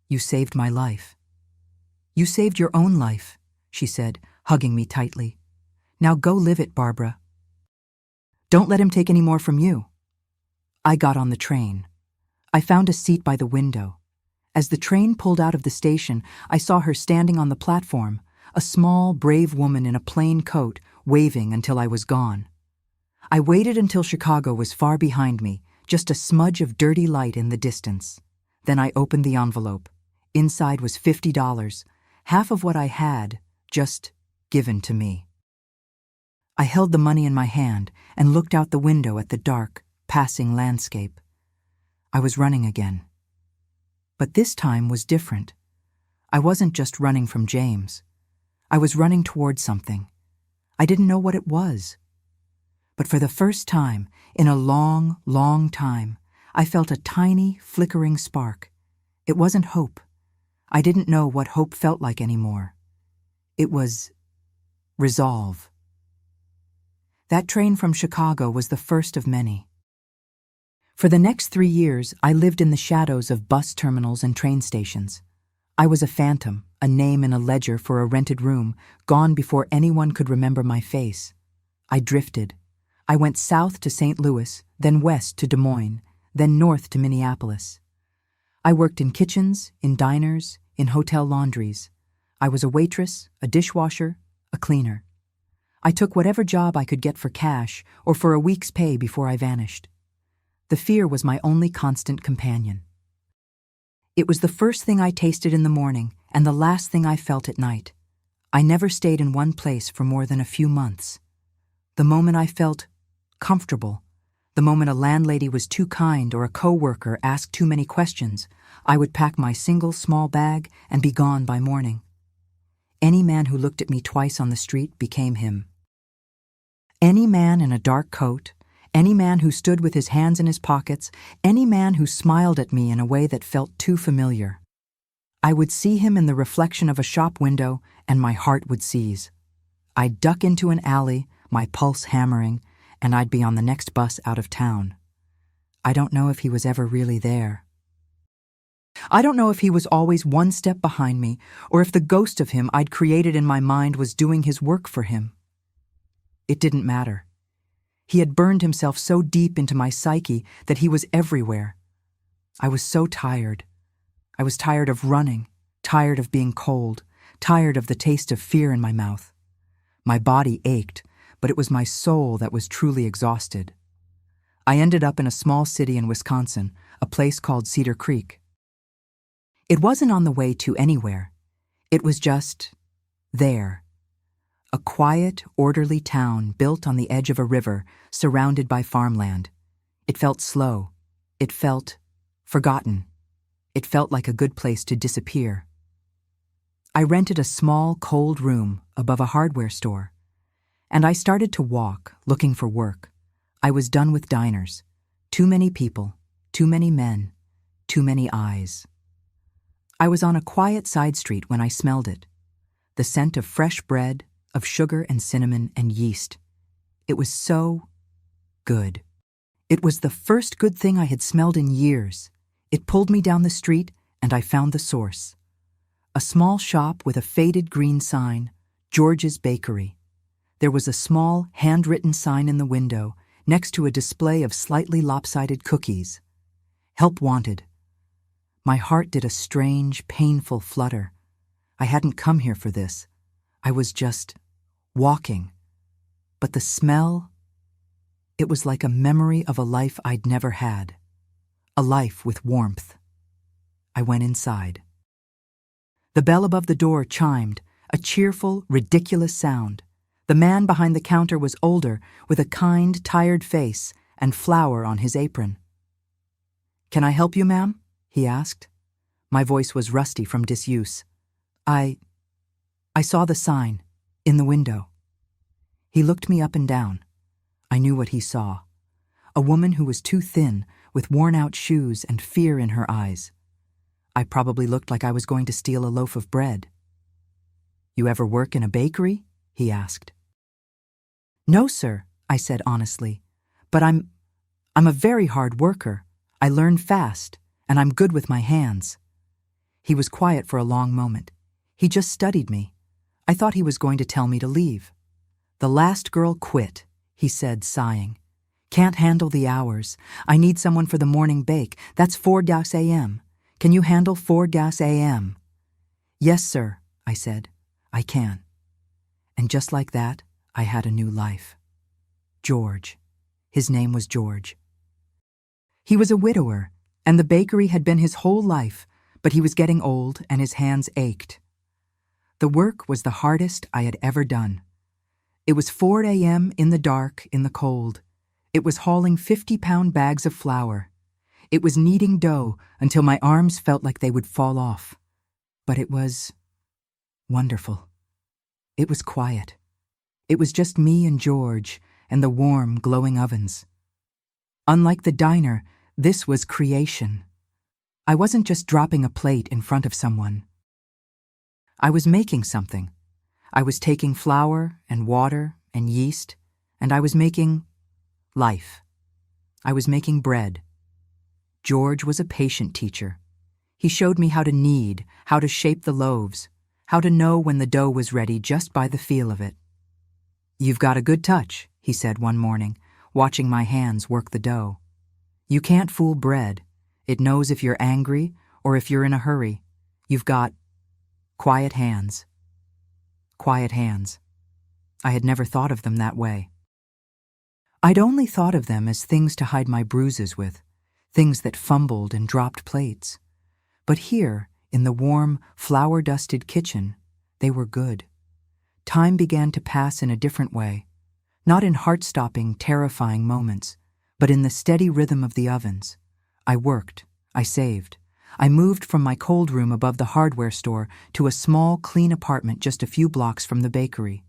You saved my life. You saved your own life, she said, hugging me tightly. Now go live it, Barbara. Don't let him take any more from you. I got on the train. I found a seat by the window. As the train pulled out of the station, I saw her standing on the platform, a small, brave woman in a plain coat, waving until I was gone. I waited until Chicago was far behind me, just a smudge of dirty light in the distance. Then I opened the envelope. Inside was $50, half of what I had, just given to me. I held the money in my hand and looked out the window at the dark, passing landscape. I was running again. But this time was different. I wasn't just running from James. I was running toward something. I didn't know what it was. But for the first time, in a long, long time, I felt a tiny, flickering spark. It wasn't hope. I didn't know what hope felt like anymore. It was resolve. That train from Chicago was the first of many. For the next 3 years, I lived in the shadows of bus terminals and train stations. I was a phantom, a name in a ledger for a rented room, gone before anyone could remember my face. I drifted. I went south to St. Louis, then west to Des Moines, then north to Minneapolis. I worked in kitchens, in diners, in hotel laundries. I was a waitress, a dishwasher, a cleaner. I took whatever job I could get for cash or for a week's pay before I vanished. The fear was my only constant companion. It was the first thing I tasted in the morning and the last thing I felt at night. I never stayed in one place for more than a few months. The moment I felt comfortable, the moment a landlady was too kind or a coworker asked too many questions, I would pack my single small bag and be gone by morning. Any man who looked at me twice on the street became him. Any man in a dark coat, any man who stood with his hands in his pockets, any man who smiled at me in a way that felt too familiar. I would see him in the reflection of a shop window, and my heart would seize. I'd duck into an alley, my pulse hammering, and I'd be on the next bus out of town. I don't know if he was ever really there. I don't know if he was always one step behind me, or if the ghost of him I'd created in my mind was doing his work for him. It didn't matter. He had burned himself so deep into my psyche that he was everywhere. I was so tired. I was tired of running, tired of being cold, tired of the taste of fear in my mouth. My body ached, but it was my soul that was truly exhausted. I ended up in a small city in Wisconsin, a place called Cedar Creek. It wasn't on the way to anywhere. It was just there. A quiet, orderly town built on the edge of a river, surrounded by farmland. It felt slow. It felt forgotten. It felt like a good place to disappear. I rented a small, cold room above a hardware store, and I started to walk, looking for work. I was done with diners. Too many people, too many men, too many eyes. I was on a quiet side street when I smelled it. The scent of fresh bread, of sugar and cinnamon and yeast. It was so good. It was the first good thing I had smelled in years. It pulled me down the street, and I found the source. A small shop with a faded green sign, George's Bakery. There was a small, handwritten sign in the window, next to a display of slightly lopsided cookies. Help wanted. My heart did a strange, painful flutter. I hadn't come here for this. I was just walking. But the smell, it was like a memory of a life I'd never had. A life with warmth. I went inside. The bell above the door chimed, a cheerful, ridiculous sound. The man behind the counter was older, with a kind, tired face and flour on his apron. "Can I help you, ma'am?" he asked. My voice was rusty from disuse. I saw the sign, in the window." He looked me up and down. I knew what he saw. A woman who was too thin, with worn-out shoes and fear in her eyes. I probably looked like I was going to steal a loaf of bread. "You ever work in a bakery?" he asked. "No, sir," I said honestly. "But I'm a very hard worker. I learn fast, and I'm good with my hands." He was quiet for a long moment. He just studied me. I thought he was going to tell me to leave. "The last girl quit," he said, sighing. "Can't handle the hours. I need someone for the morning bake. That's 4 a.m. Can you handle 4 a.m.? "Yes, sir," I said. "I can." And just like that, I had a new life. George. His name was George. He was a widower, and the bakery had been his whole life, but he was getting old and his hands ached. The work was the hardest I had ever done. It was 4 a.m. in the dark, in the cold. It was hauling 50-pound bags of flour. It was kneading dough until my arms felt like they would fall off. But it was wonderful. It was quiet. It was just me and George and the warm, glowing ovens. Unlike the diner, this was creation. I wasn't just dropping a plate in front of someone. I was making something. I was taking flour and water and yeast, and I was making life. I was making bread. George was a patient teacher. He showed me how to knead, how to shape the loaves, how to know when the dough was ready just by the feel of it. "You've got a good touch," he said one morning, watching my hands work the dough. "You can't fool bread. It knows if you're angry or if you're in a hurry. You've got quiet hands." Quiet hands. I had never thought of them that way. I'd only thought of them as things to hide my bruises with, things that fumbled and dropped plates. But here, in the warm, flour-dusted kitchen, they were good. Time began to pass in a different way, not in heart-stopping, terrifying moments, but in the steady rhythm of the ovens. I worked. I saved. I moved from my cold room above the hardware store to a small, clean apartment just a few blocks from the bakery.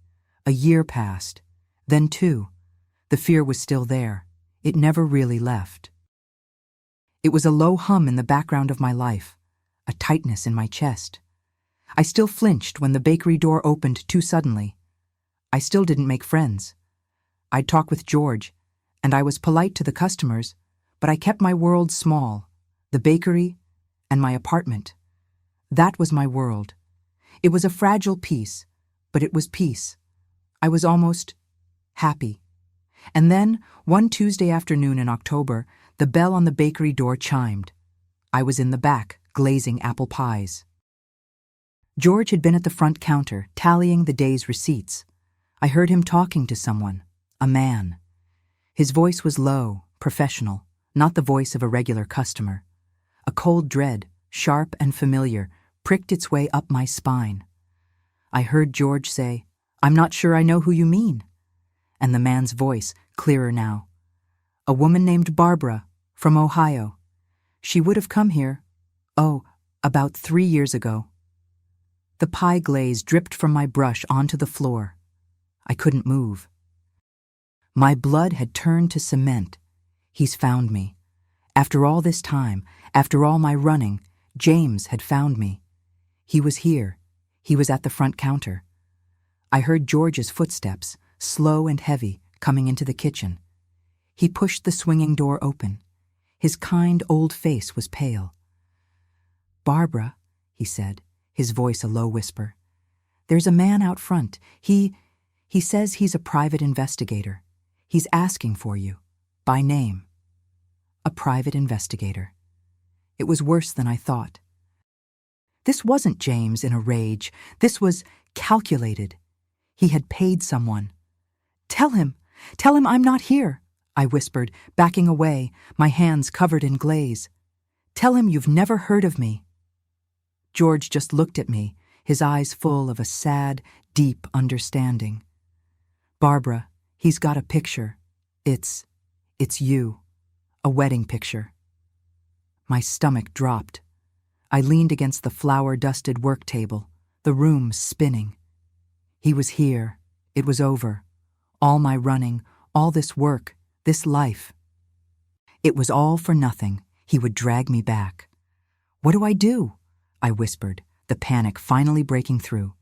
A year passed. Then 2. The fear was still there. It never really left. It was a low hum in the background of my life, a tightness in my chest. I still flinched when the bakery door opened too suddenly. I still didn't make friends. I'd talk with George, and I was polite to the customers, but I kept my world small, the bakery and my apartment. That was my world. It was a fragile piece, but it was peace. I was almost happy. And then, one Tuesday afternoon in October, the bell on the bakery door chimed. I was in the back, glazing apple pies. George had been at the front counter, tallying the day's receipts. I heard him talking to someone, a man. His voice was low, professional, not the voice of a regular customer. A cold dread, sharp and familiar, pricked its way up my spine. I heard George say, "I'm not sure I know who you mean." And the man's voice, clearer now. "A woman named Barbara, from Ohio. She would have come here, about 3 years ago." The pie glaze dripped from my brush onto the floor. I couldn't move. My blood had turned to cement. He's found me. After all this time, after all my running, James had found me. He was here. He was at the front counter. I heard George's footsteps, slow and heavy, coming into the kitchen. He pushed the swinging door open. His kind old face was pale. "Barbara," he said, his voice a low whisper. "There's a man out front. He says he's a private investigator. He's asking for you, by name." A private investigator. It was worse than I thought. This wasn't James in a rage. This was calculated. He had paid someone. Tell him I'm not here," I whispered, backing away, my hands covered in glaze. "Tell him you've never heard of me." George just looked at me, his eyes full of a sad, deep understanding. "Barbara, he's got a picture. It's you. A wedding picture." My stomach dropped. I leaned against the flour-dusted work table, the room spinning. He was here. It was over. All my running, all this work, this life. It was all for nothing. He would drag me back. "What do I do?" I whispered, the panic finally breaking through.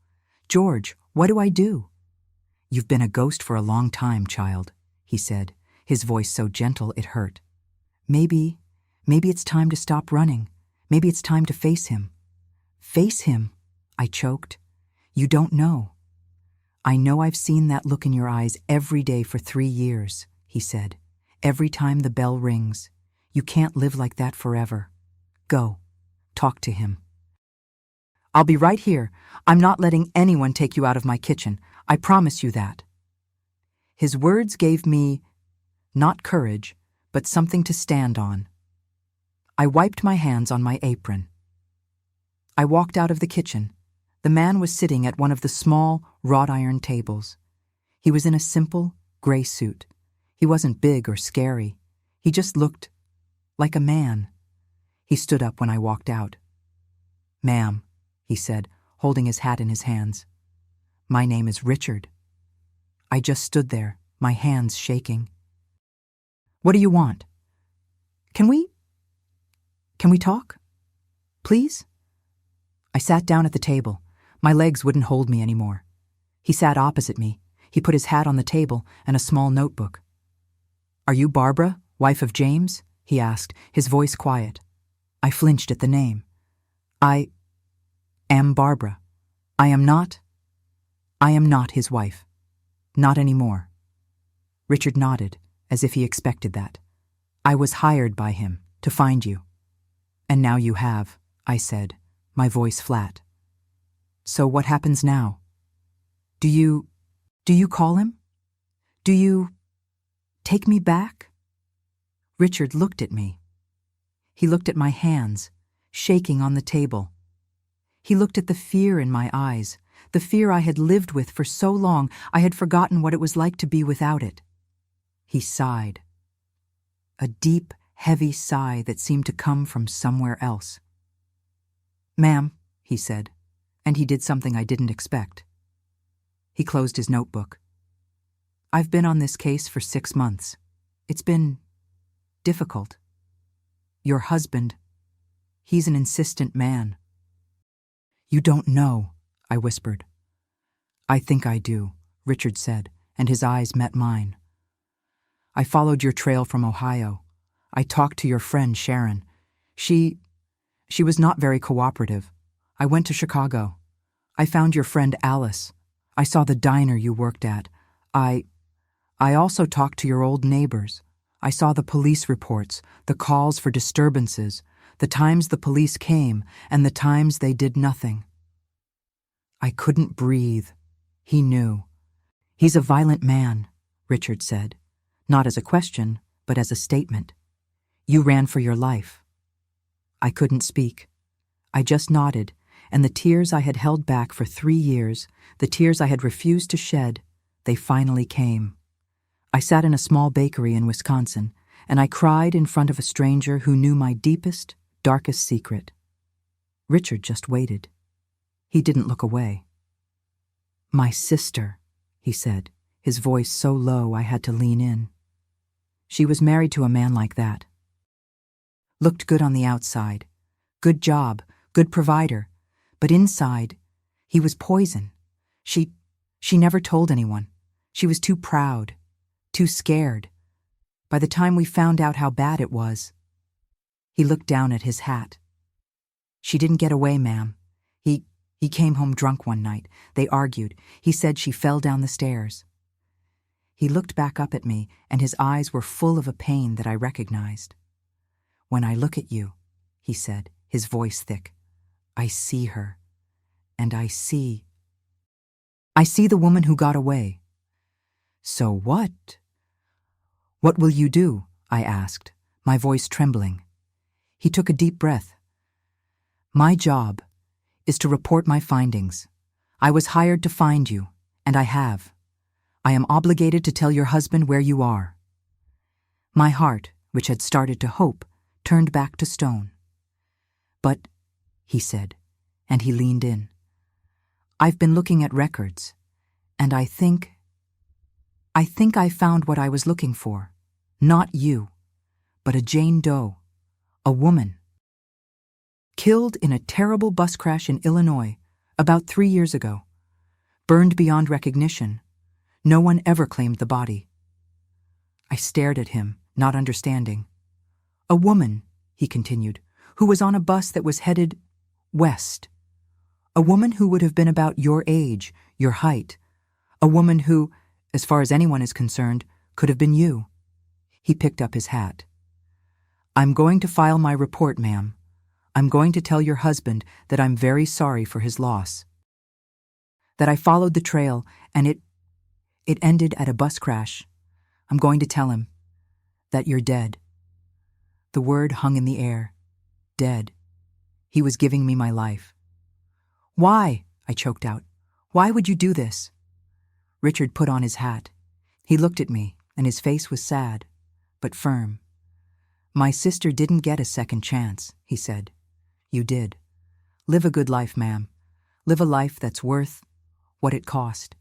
"George, what do I do?" "You've been a ghost for a long time, child," he said, his voice so gentle it hurt. Maybe it's time to stop running. Maybe it's time to face him." "Face him?" I choked. "You don't know." "I know I've seen that look in your eyes every day for 3 years," he said. "Every time the bell rings. You can't live like that forever. Go. Talk to him." "I'll be right here. I'm not letting anyone take you out of my kitchen. I promise you that." His words gave me, not courage, but something to stand on. I wiped my hands on my apron. I walked out of the kitchen. The man was sitting at one of the small, wrought-iron tables. He was in a simple, gray suit. He wasn't big or scary. He just looked like a man. He stood up when I walked out. "Ma'am," he said, holding his hat in his hands. "My name is Richard." I just stood there, my hands shaking. "What do you want? Can we talk? Please?" I sat down at the table. My legs wouldn't hold me anymore. He sat opposite me. He put his hat on the table and a small notebook. "Are you Barbara, wife of James?" he asked, his voice quiet. I flinched at the name. "I am Barbara. I am not his wife. Not anymore." Richard nodded, as if he expected that. "I was hired by him to find you." "And now you have," I said, my voice flat. "So what happens now? Do you call him? Do you take me back?" Richard looked at me. He looked at my hands, shaking on the table. He looked at the fear in my eyes, the fear I had lived with for so long I had forgotten what it was like to be without it. He sighed. A deep, heavy sigh that seemed to come from somewhere else. "Ma'am," he said, and he did something I didn't expect. He closed his notebook. "I've been on this case for 6 months. It's been difficult. Your husband, he's an insistent man." "You don't know," I whispered. "I think I do," Richard said, and his eyes met mine. "I followed your trail from Ohio. I talked to your friend Sharon. She was not very cooperative. I went to Chicago. I found your friend Alice. I saw the diner you worked at. I also talked to your old neighbors. I saw the police reports, the calls for disturbances, the times the police came, and the times they did nothing." I couldn't breathe. He knew. "He's a violent man," Richard said, not as a question, but as a statement. "You ran for your life." I couldn't speak. I just nodded, and the tears I had held back for 3 years, the tears I had refused to shed, they finally came. I sat in a small bakery in Wisconsin, and I cried in front of a stranger who knew my deepest, darkest secret. Richard just waited. He didn't look away. "My sister," he said, his voice so low I had to lean in. She was married to a man like that. Looked good on the outside. Good job, good provider. But inside, he was poison. She never told anyone. She was too proud, too scared. By the time we found out how bad it was, he looked down at his hat. She didn't get away, ma'am. He came home drunk one night. They argued. He said she fell down the stairs. He looked back up at me, and his eyes were full of a pain that I recognized. When I look at you, he said, his voice thick, I see her. And I see the woman who got away. So what? What will you do? I asked, my voice trembling. He took a deep breath. My job is to report my findings. I was hired to find you, and I have. I am obligated to tell your husband where you are. My heart, which had started to hope, turned back to stone. But, he said, and he leaned in, I've been looking at records, and I think I found what I was looking for. Not you, but a Jane Doe, a woman. Killed in a terrible bus crash in Illinois about 3 years ago. Burned beyond recognition. No one ever claimed the body. I stared at him, not understanding. A woman, he continued, who was on a bus that was headed west. A woman who would have been about your age, your height. A woman who, as far as anyone is concerned, could have been you. He picked up his hat. I'm going to file my report, ma'am. I'm going to tell your husband that I'm very sorry for his loss. That I followed the trail and it ended at a bus crash. I'm going to tell him that you're dead. The word hung in the air. Dead. He was giving me my life. Why? I choked out. Why would you do this? Richard put on his hat. He looked at me, and his face was sad, but firm. My sister didn't get a second chance, he said. You did. Live a good life, ma'am. Live a life that's worth what it cost.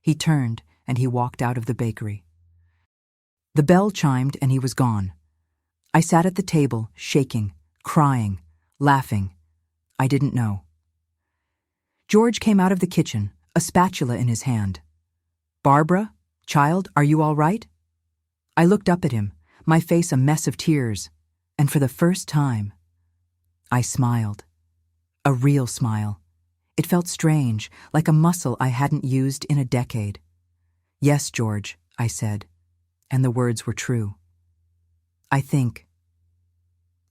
He turned, and he walked out of the bakery. The bell chimed, and he was gone. I sat at the table, shaking, crying, laughing. I didn't know. George came out of the kitchen, a spatula in his hand. Barbara, child, are you all right? I looked up at him, my face a mess of tears, and for the first time, I smiled. A real smile. It felt strange, like a muscle I hadn't used in a decade. Yes, George, I said, and the words were true. I think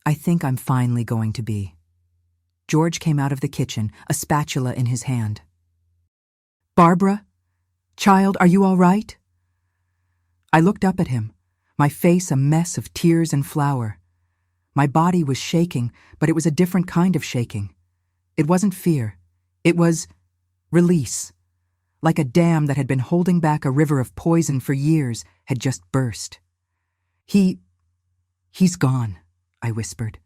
I'm finally going to be. George came out of the kitchen, a spatula in his hand. Barbara, child, are you all right? I looked up at him, my face a mess of tears and flour. My body was shaking, but it was a different kind of shaking. It wasn't fear. It was release. Like a dam that had been holding back a river of poison for years had just burst. He's gone, I whispered.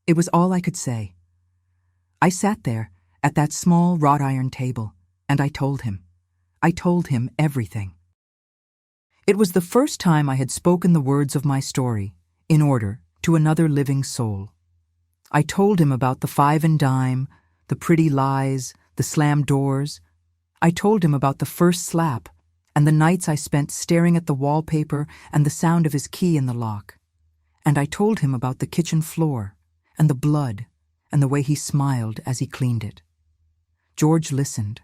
It was all I could say. I sat there at that small wrought iron table, and I told him. I told him everything. It was the first time I had spoken the words of my story, in order, to another living soul. I told him about the 5 and dime, the pretty lies, the slammed doors. I told him about the first slap, and the nights I spent staring at the wallpaper and the sound of his key in the lock. And I told him about the kitchen floor, and the blood, and the way he smiled as he cleaned it. George listened.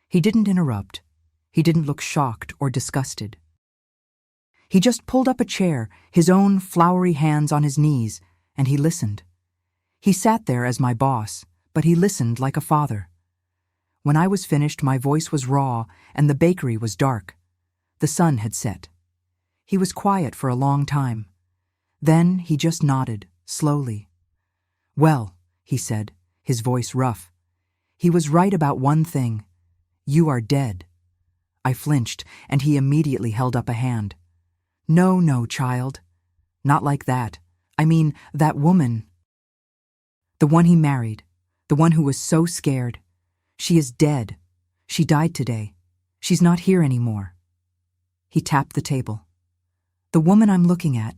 He didn't interrupt. He didn't look shocked or disgusted. He just pulled up a chair, his own floury hands on his knees, and he listened. He sat there as my boss, but he listened like a father. When I was finished, my voice was raw, and the bakery was dark. The sun had set. He was quiet for a long time. Then he just nodded, slowly. Well, he said, his voice rough. He was right about one thing. You are dead. I flinched, and he immediately held up a hand. No, child. Not like that. I mean, that woman. The one he married. The one who was so scared. She is dead. She died today. She's not here anymore. He tapped the table. "The woman I'm looking at,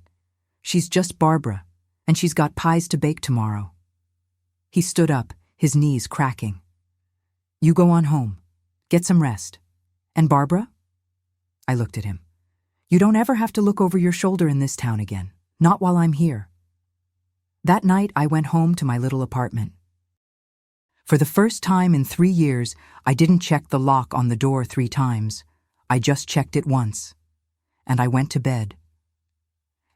she's just Barbara, and she's got pies to bake tomorrow." He stood up, his knees cracking. "You go on home. Get some rest. And Barbara?" I looked at him. "You don't ever have to look over your shoulder in this town again. Not while I'm here." That night, I went home to my little apartment. For the first time in 3 years, I didn't check the lock on the door 3 times. I just checked it once. And I went to bed.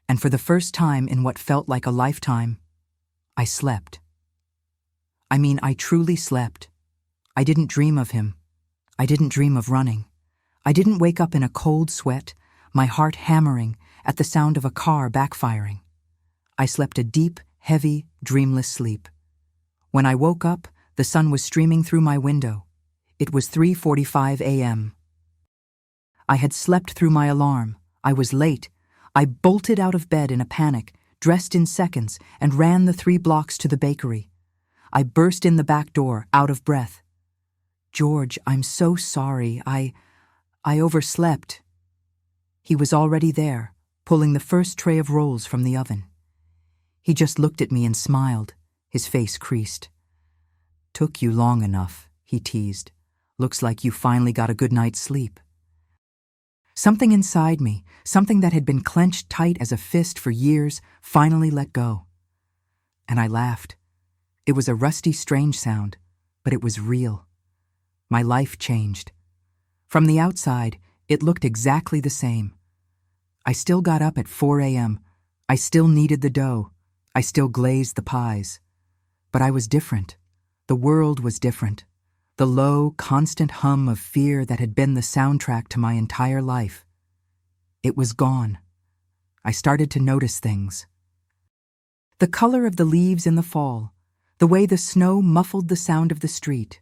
And for the first time in what felt like a lifetime, I slept. I mean, I truly slept. I didn't dream of him. I didn't dream of running. I didn't wake up in a cold sweat, my heart hammering at the sound of a car backfiring. I slept a deep, heavy, dreamless sleep. When I woke up, the sun was streaming through my window. It was 3:45 a.m. I had slept through my alarm. I was late. I bolted out of bed in a panic, dressed in seconds, and ran the 3 blocks to the bakery. I burst in the back door, out of breath. "George, I'm so sorry. I overslept." He was already there, pulling the first tray of rolls from the oven. He just looked at me and smiled, his face creased. "Took you long enough," he teased. "Looks like you finally got a good night's sleep." Something inside me, something that had been clenched tight as a fist for years, finally let go. And I laughed. It was a rusty, strange sound, but it was real. My life changed. From the outside, it looked exactly the same. I still got up at 4 a.m. I still kneaded the dough. I still glazed the pies. But I was different. The world was different. The low, constant hum of fear that had been the soundtrack to my entire life. It was gone. I started to notice things. The color of the leaves in the fall, the way the snow muffled the sound of the street.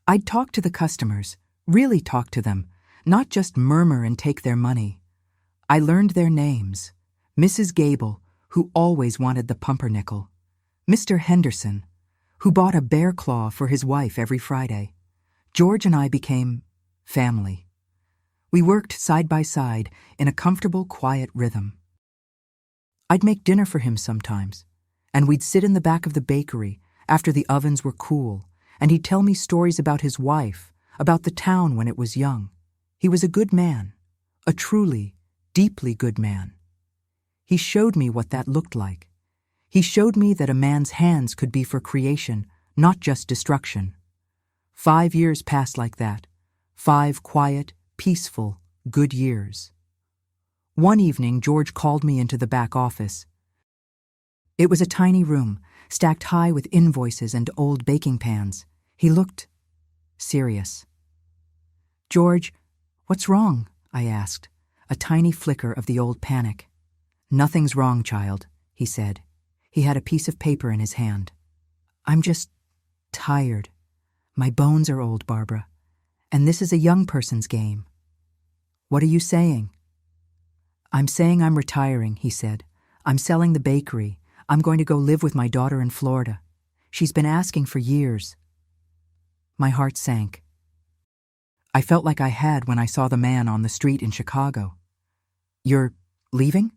I'd talk to the customers, really talk to them, not just murmur and take their money. I learned their names. Mrs. Gable, who always wanted the pumpernickel. Mr. Henderson, who bought a bear claw for his wife every Friday. George and I became family. We worked side by side in a comfortable, quiet rhythm. I'd make dinner for him sometimes, and we'd sit in the back of the bakery after the ovens were cool, and he'd tell me stories about his wife, about the town when it was young. He was a good man, a truly, deeply good man. He showed me what that looked like. He showed me that a man's hands could be for creation, not just destruction. 5 years passed like that. 5 quiet, peaceful, good years. One evening, George called me into the back office. It was a tiny room, stacked high with invoices and old baking pans. He looked serious. "George, what's wrong?" I asked, a tiny flicker of the old panic. "Nothing's wrong, child," he said. He had a piece of paper in his hand. "I'm just tired. My bones are old, Barbara, and this is a young person's game." "What are you saying?" "I'm saying I'm retiring," he said. "I'm selling the bakery. I'm going to go live with my daughter in Florida. She's been asking for years." My heart sank. I felt like I had when I saw the man on the street in Chicago. "You're leaving?"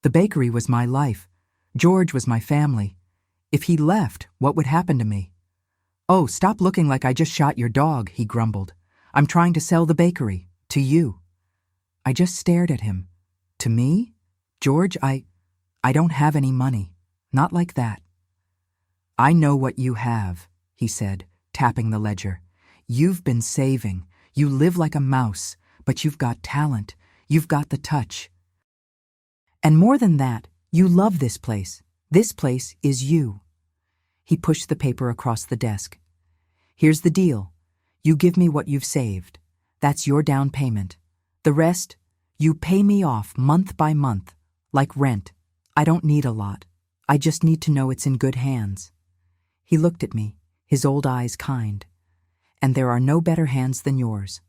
The bakery was my life. George was my family. If he left, what would happen to me? "Oh, stop looking like I just shot your dog," he grumbled. "I'm trying to sell the bakery. To you." I just stared at him. "To me? George, I don't have any money. Not like that." "I know what you have," he said, tapping the ledger. "You've been saving. You live like a mouse, but you've got talent. You've got the touch. And more than that, you love this place. This place is you." He pushed the paper across the desk. "Here's the deal. You give me what you've saved. That's your down payment. The rest, you pay me off month by month, like rent. I don't need a lot. I just need to know it's in good hands." He looked at me, his old eyes kind. "And there are no better hands than yours."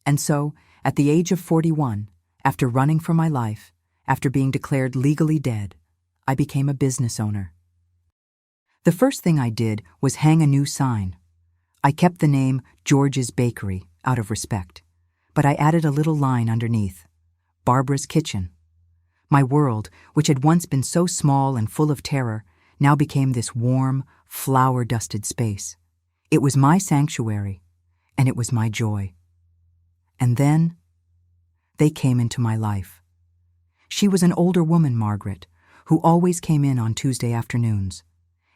And so, at the age of 41, after running for my life, after being declared legally dead, I became a business owner. The first thing I did was hang a new sign. I kept the name George's Bakery out of respect, but I added a little line underneath. Barbara's kitchen. My world, which had once been so small and full of terror, now became this warm, flower-dusted space. It was my sanctuary, and it was my joy. And then, they came into my life. She was an older woman, Margaret, who always came in on Tuesday afternoons,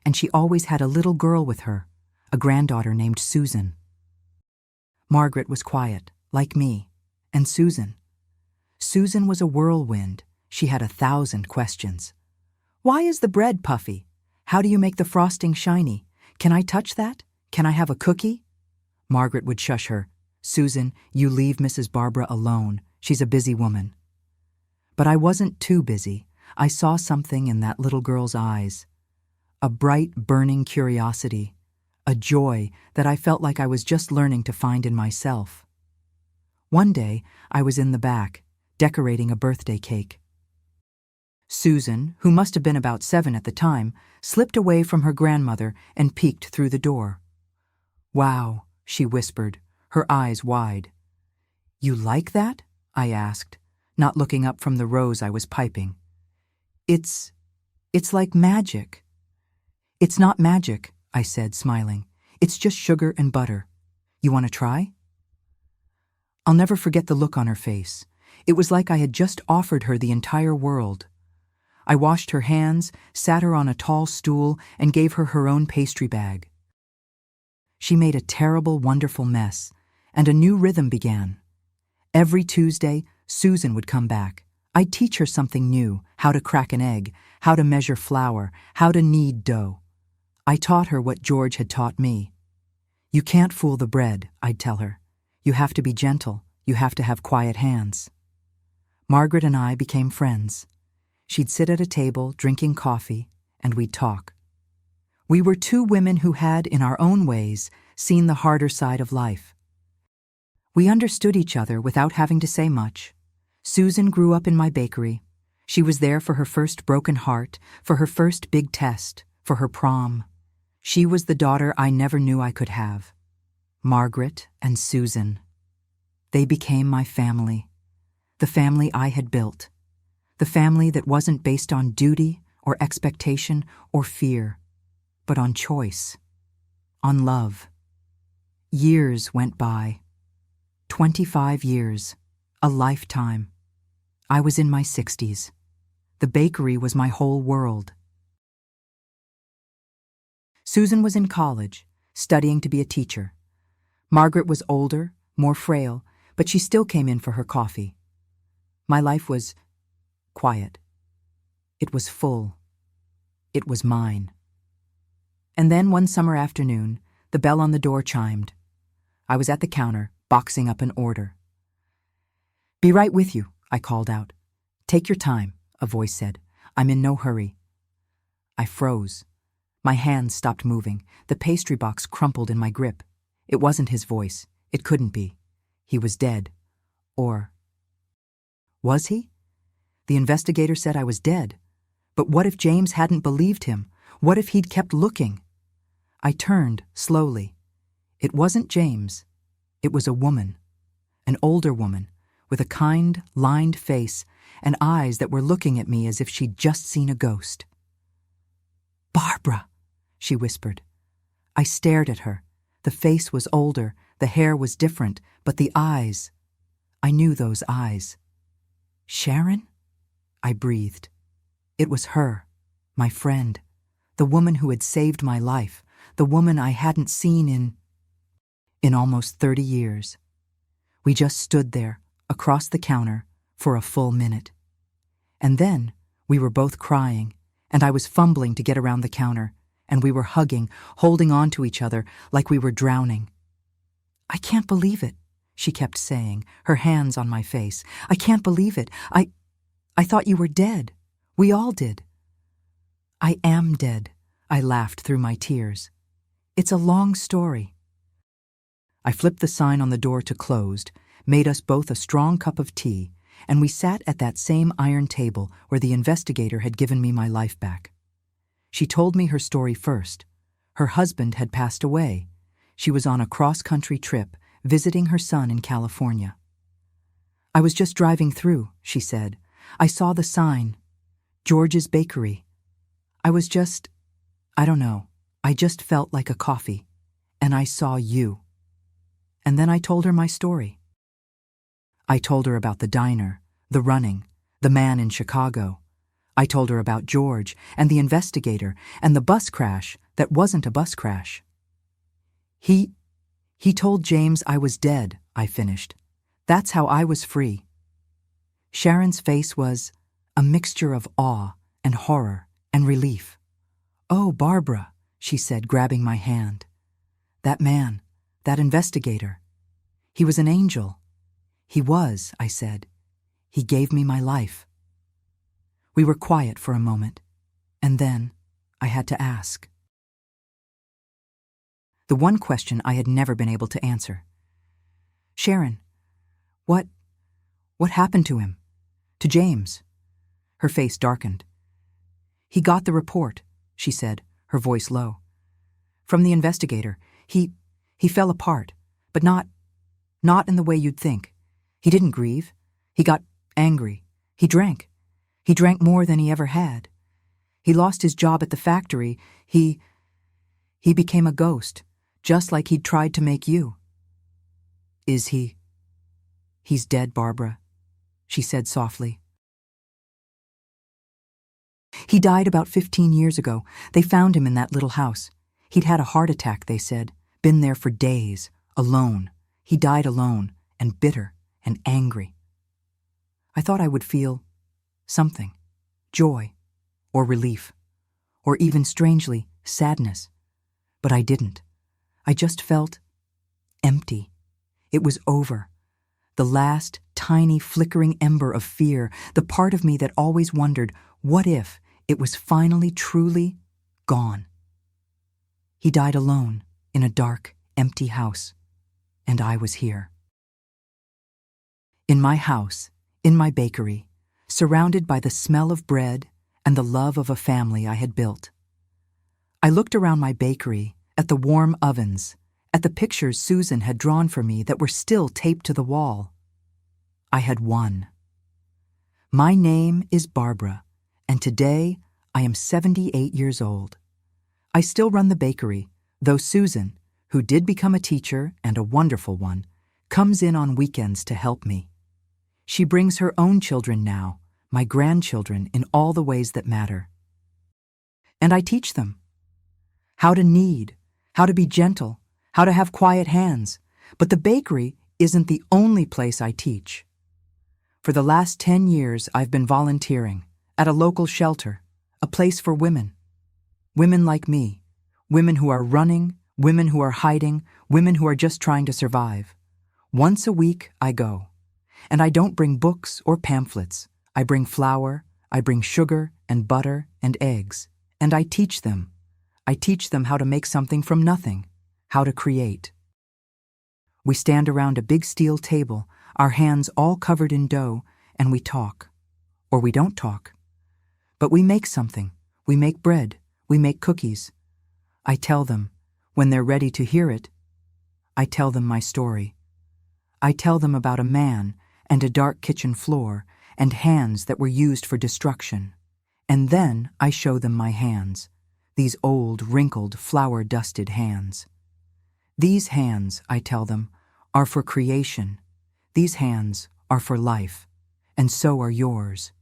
and she always had a little girl with her, a granddaughter named Susan. Margaret was quiet, like me, and Susan was a whirlwind. She had 1,000 questions. Why is the bread puffy? How do you make the frosting shiny? Can I touch that? Can I have a cookie? Margaret would shush her. Susan, you leave Mrs. Barbara alone. She's a busy woman. But I wasn't too busy. I saw something in that little girl's eyes. A bright, burning curiosity. A joy that I felt like I was just learning to find in myself. One day, I was in the back, decorating a birthday cake. Susan, who must have been about 7 at the time, slipped away from her grandmother and peeked through the door. "Wow," she whispered, her eyes wide. "You like that?" I asked, not looking up from the rose I was piping. It's like magic." "It's not magic," I said, smiling. "It's just sugar and butter. You want to try?" I'll never forget the look on her face. It was like I had just offered her the entire world. I washed her hands, sat her on a tall stool, and gave her her own pastry bag. She made a terrible, wonderful mess, and a new rhythm began. Every Tuesday, Susan would come back. I'd teach her something new, how to crack an egg, how to measure flour, how to knead dough. I taught her what George had taught me. "You can't fool the bread," I'd tell her. "You have to be gentle. You have to have quiet hands." Margaret and I became friends. She'd sit at a table, drinking coffee, and we'd talk. We were two women who had, in our own ways, seen the harder side of life. We understood each other without having to say much. Susan grew up in my bakery. She was there for her first broken heart, for her first big test, for her prom. She was the daughter I never knew I could have. Margaret and Susan. They became my family. The family I had built. The family that wasn't based on duty or expectation or fear, but on choice, on love. Years went by. 25 years, a lifetime. I was in my 60s. The bakery was my whole world. Susan was in college, studying to be a teacher. Margaret was older, more frail, but she still came in for her coffee. My life was quiet. It was full. It was mine. And then one summer afternoon, the bell on the door chimed. I was at the counter, boxing up an order. "Be right with you," I called out. "Take your time," a voice said. "I'm in no hurry." I froze. My hands stopped moving. The pastry box crumpled in my grip. It wasn't his voice. It couldn't be. He was dead. Or was he? The investigator said I was dead. But what if James hadn't believed him? What if he'd kept looking? I turned, slowly. It wasn't James. It was a woman. An older woman, with a kind, lined face and eyes that were looking at me as if she'd just seen a ghost. "Barbara," she whispered. I stared at her. The face was older, the hair was different, but the eyes, I knew those eyes. "Sharon?" I breathed. It was her, my friend, the woman who had saved my life, the woman I hadn't seen in almost 30 years. We just stood there, across the counter, for a full minute. And then we were both crying, and I was fumbling to get around the counter, and we were hugging, holding on to each other like we were drowning. "I can't believe it," she kept saying, her hands on my face. "I can't believe it. I thought you were dead. We all did." "I am dead," I laughed through my tears. "It's a long story." I flipped the sign on the door to closed, made us both a strong cup of tea, and we sat at that same iron table where the investigator had given me my life back. She told me her story first. Her husband had passed away. She was on a cross-country trip, visiting her son in California. I was just driving through, she said. I saw the sign. George's Bakery. I don't know. I just felt like a coffee. And I saw you. And then I told her my story. I told her about the diner, the running, the man in Chicago. I told her about George and the investigator and the bus crash that wasn't a bus crash. He told James I was dead, I finished. That's how I was free. Sharon's face was a mixture of awe and horror and relief. Oh, Barbara, she said, grabbing my hand. That man, that investigator. He was an angel. He was, I said. He gave me my life. We were quiet for a moment, and then I had to ask. The one question I had never been able to answer. Sharon, what happened to him? To James? Her face darkened. He got the report, she said, her voice low. From the investigator. He fell apart, but not in the way you'd think. He didn't grieve. He got angry. He drank. He drank more than he ever had. He lost his job at the factory. He became a ghost, just like he'd tried to make you. Is he? He's dead, Barbara, she said softly. He died about 15 years ago. They found him in that little house. He'd had a heart attack, they said. Been there for days, alone. He died alone, and bitter, and angry. I thought I would feel something, joy, or relief, or even, strangely, sadness. But I didn't. I just felt empty. It was over. The last, tiny, flickering ember of fear, the part of me that always wondered, what if it was finally, truly gone? He died alone, in a dark, empty house, and I was here. In my house, in my bakery, surrounded by the smell of bread and the love of a family I had built. I looked around my bakery, at the warm ovens, at the pictures Susan had drawn for me that were still taped to the wall. I had won. My name is Barbara, and today I am 78 years old. I still run the bakery, though Susan, who did become a teacher and a wonderful one, comes in on weekends to help me. She brings her own children now, my grandchildren, in all the ways that matter. And I teach them how to knead, how to be gentle, how to have quiet hands. But the bakery isn't the only place I teach. For the last 10 years, I've been volunteering at a local shelter, a place for women. Women like me, women who are running, women who are hiding, women who are just trying to survive. Once a week, I go. And I don't bring books or pamphlets. I bring flour, I bring sugar and butter and eggs. And I teach them. I teach them how to make something from nothing, how to create. We stand around a big steel table, our hands all covered in dough, and we talk. Or we don't talk. But we make something. We make bread. We make cookies. I tell them, when they're ready to hear it, I tell them my story. I tell them about a man and a dark kitchen floor and hands that were used for destruction. And then I show them my hands, these old, wrinkled, flour-dusted hands. These hands, I tell them, are for creation. These hands are for life, and so are yours.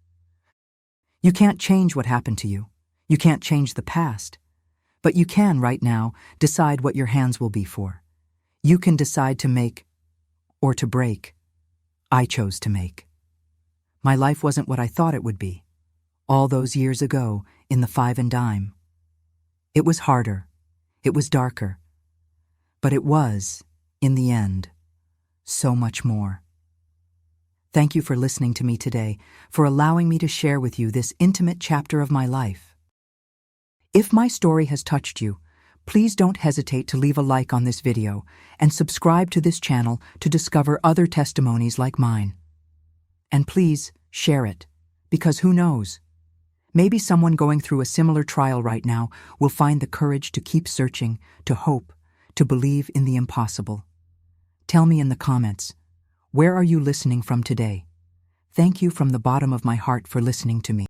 You can't change what happened to you. You can't change the past. But you can, right now, decide what your hands will be for. You can decide to make or to break. I chose to make. My life wasn't what I thought it would be. All those years ago, in the Five and Dime. It was harder. It was darker. But it was, in the end, so much more. Thank you for listening to me today, for allowing me to share with you this intimate chapter of my life. If my story has touched you, please don't hesitate to leave a like on this video and subscribe to this channel to discover other testimonies like mine. And please share it, because who knows? Maybe someone going through a similar trial right now will find the courage to keep searching, to hope, to believe in the impossible. Tell me in the comments, Where are you listening from today? Thank you from the bottom of my heart for listening to me.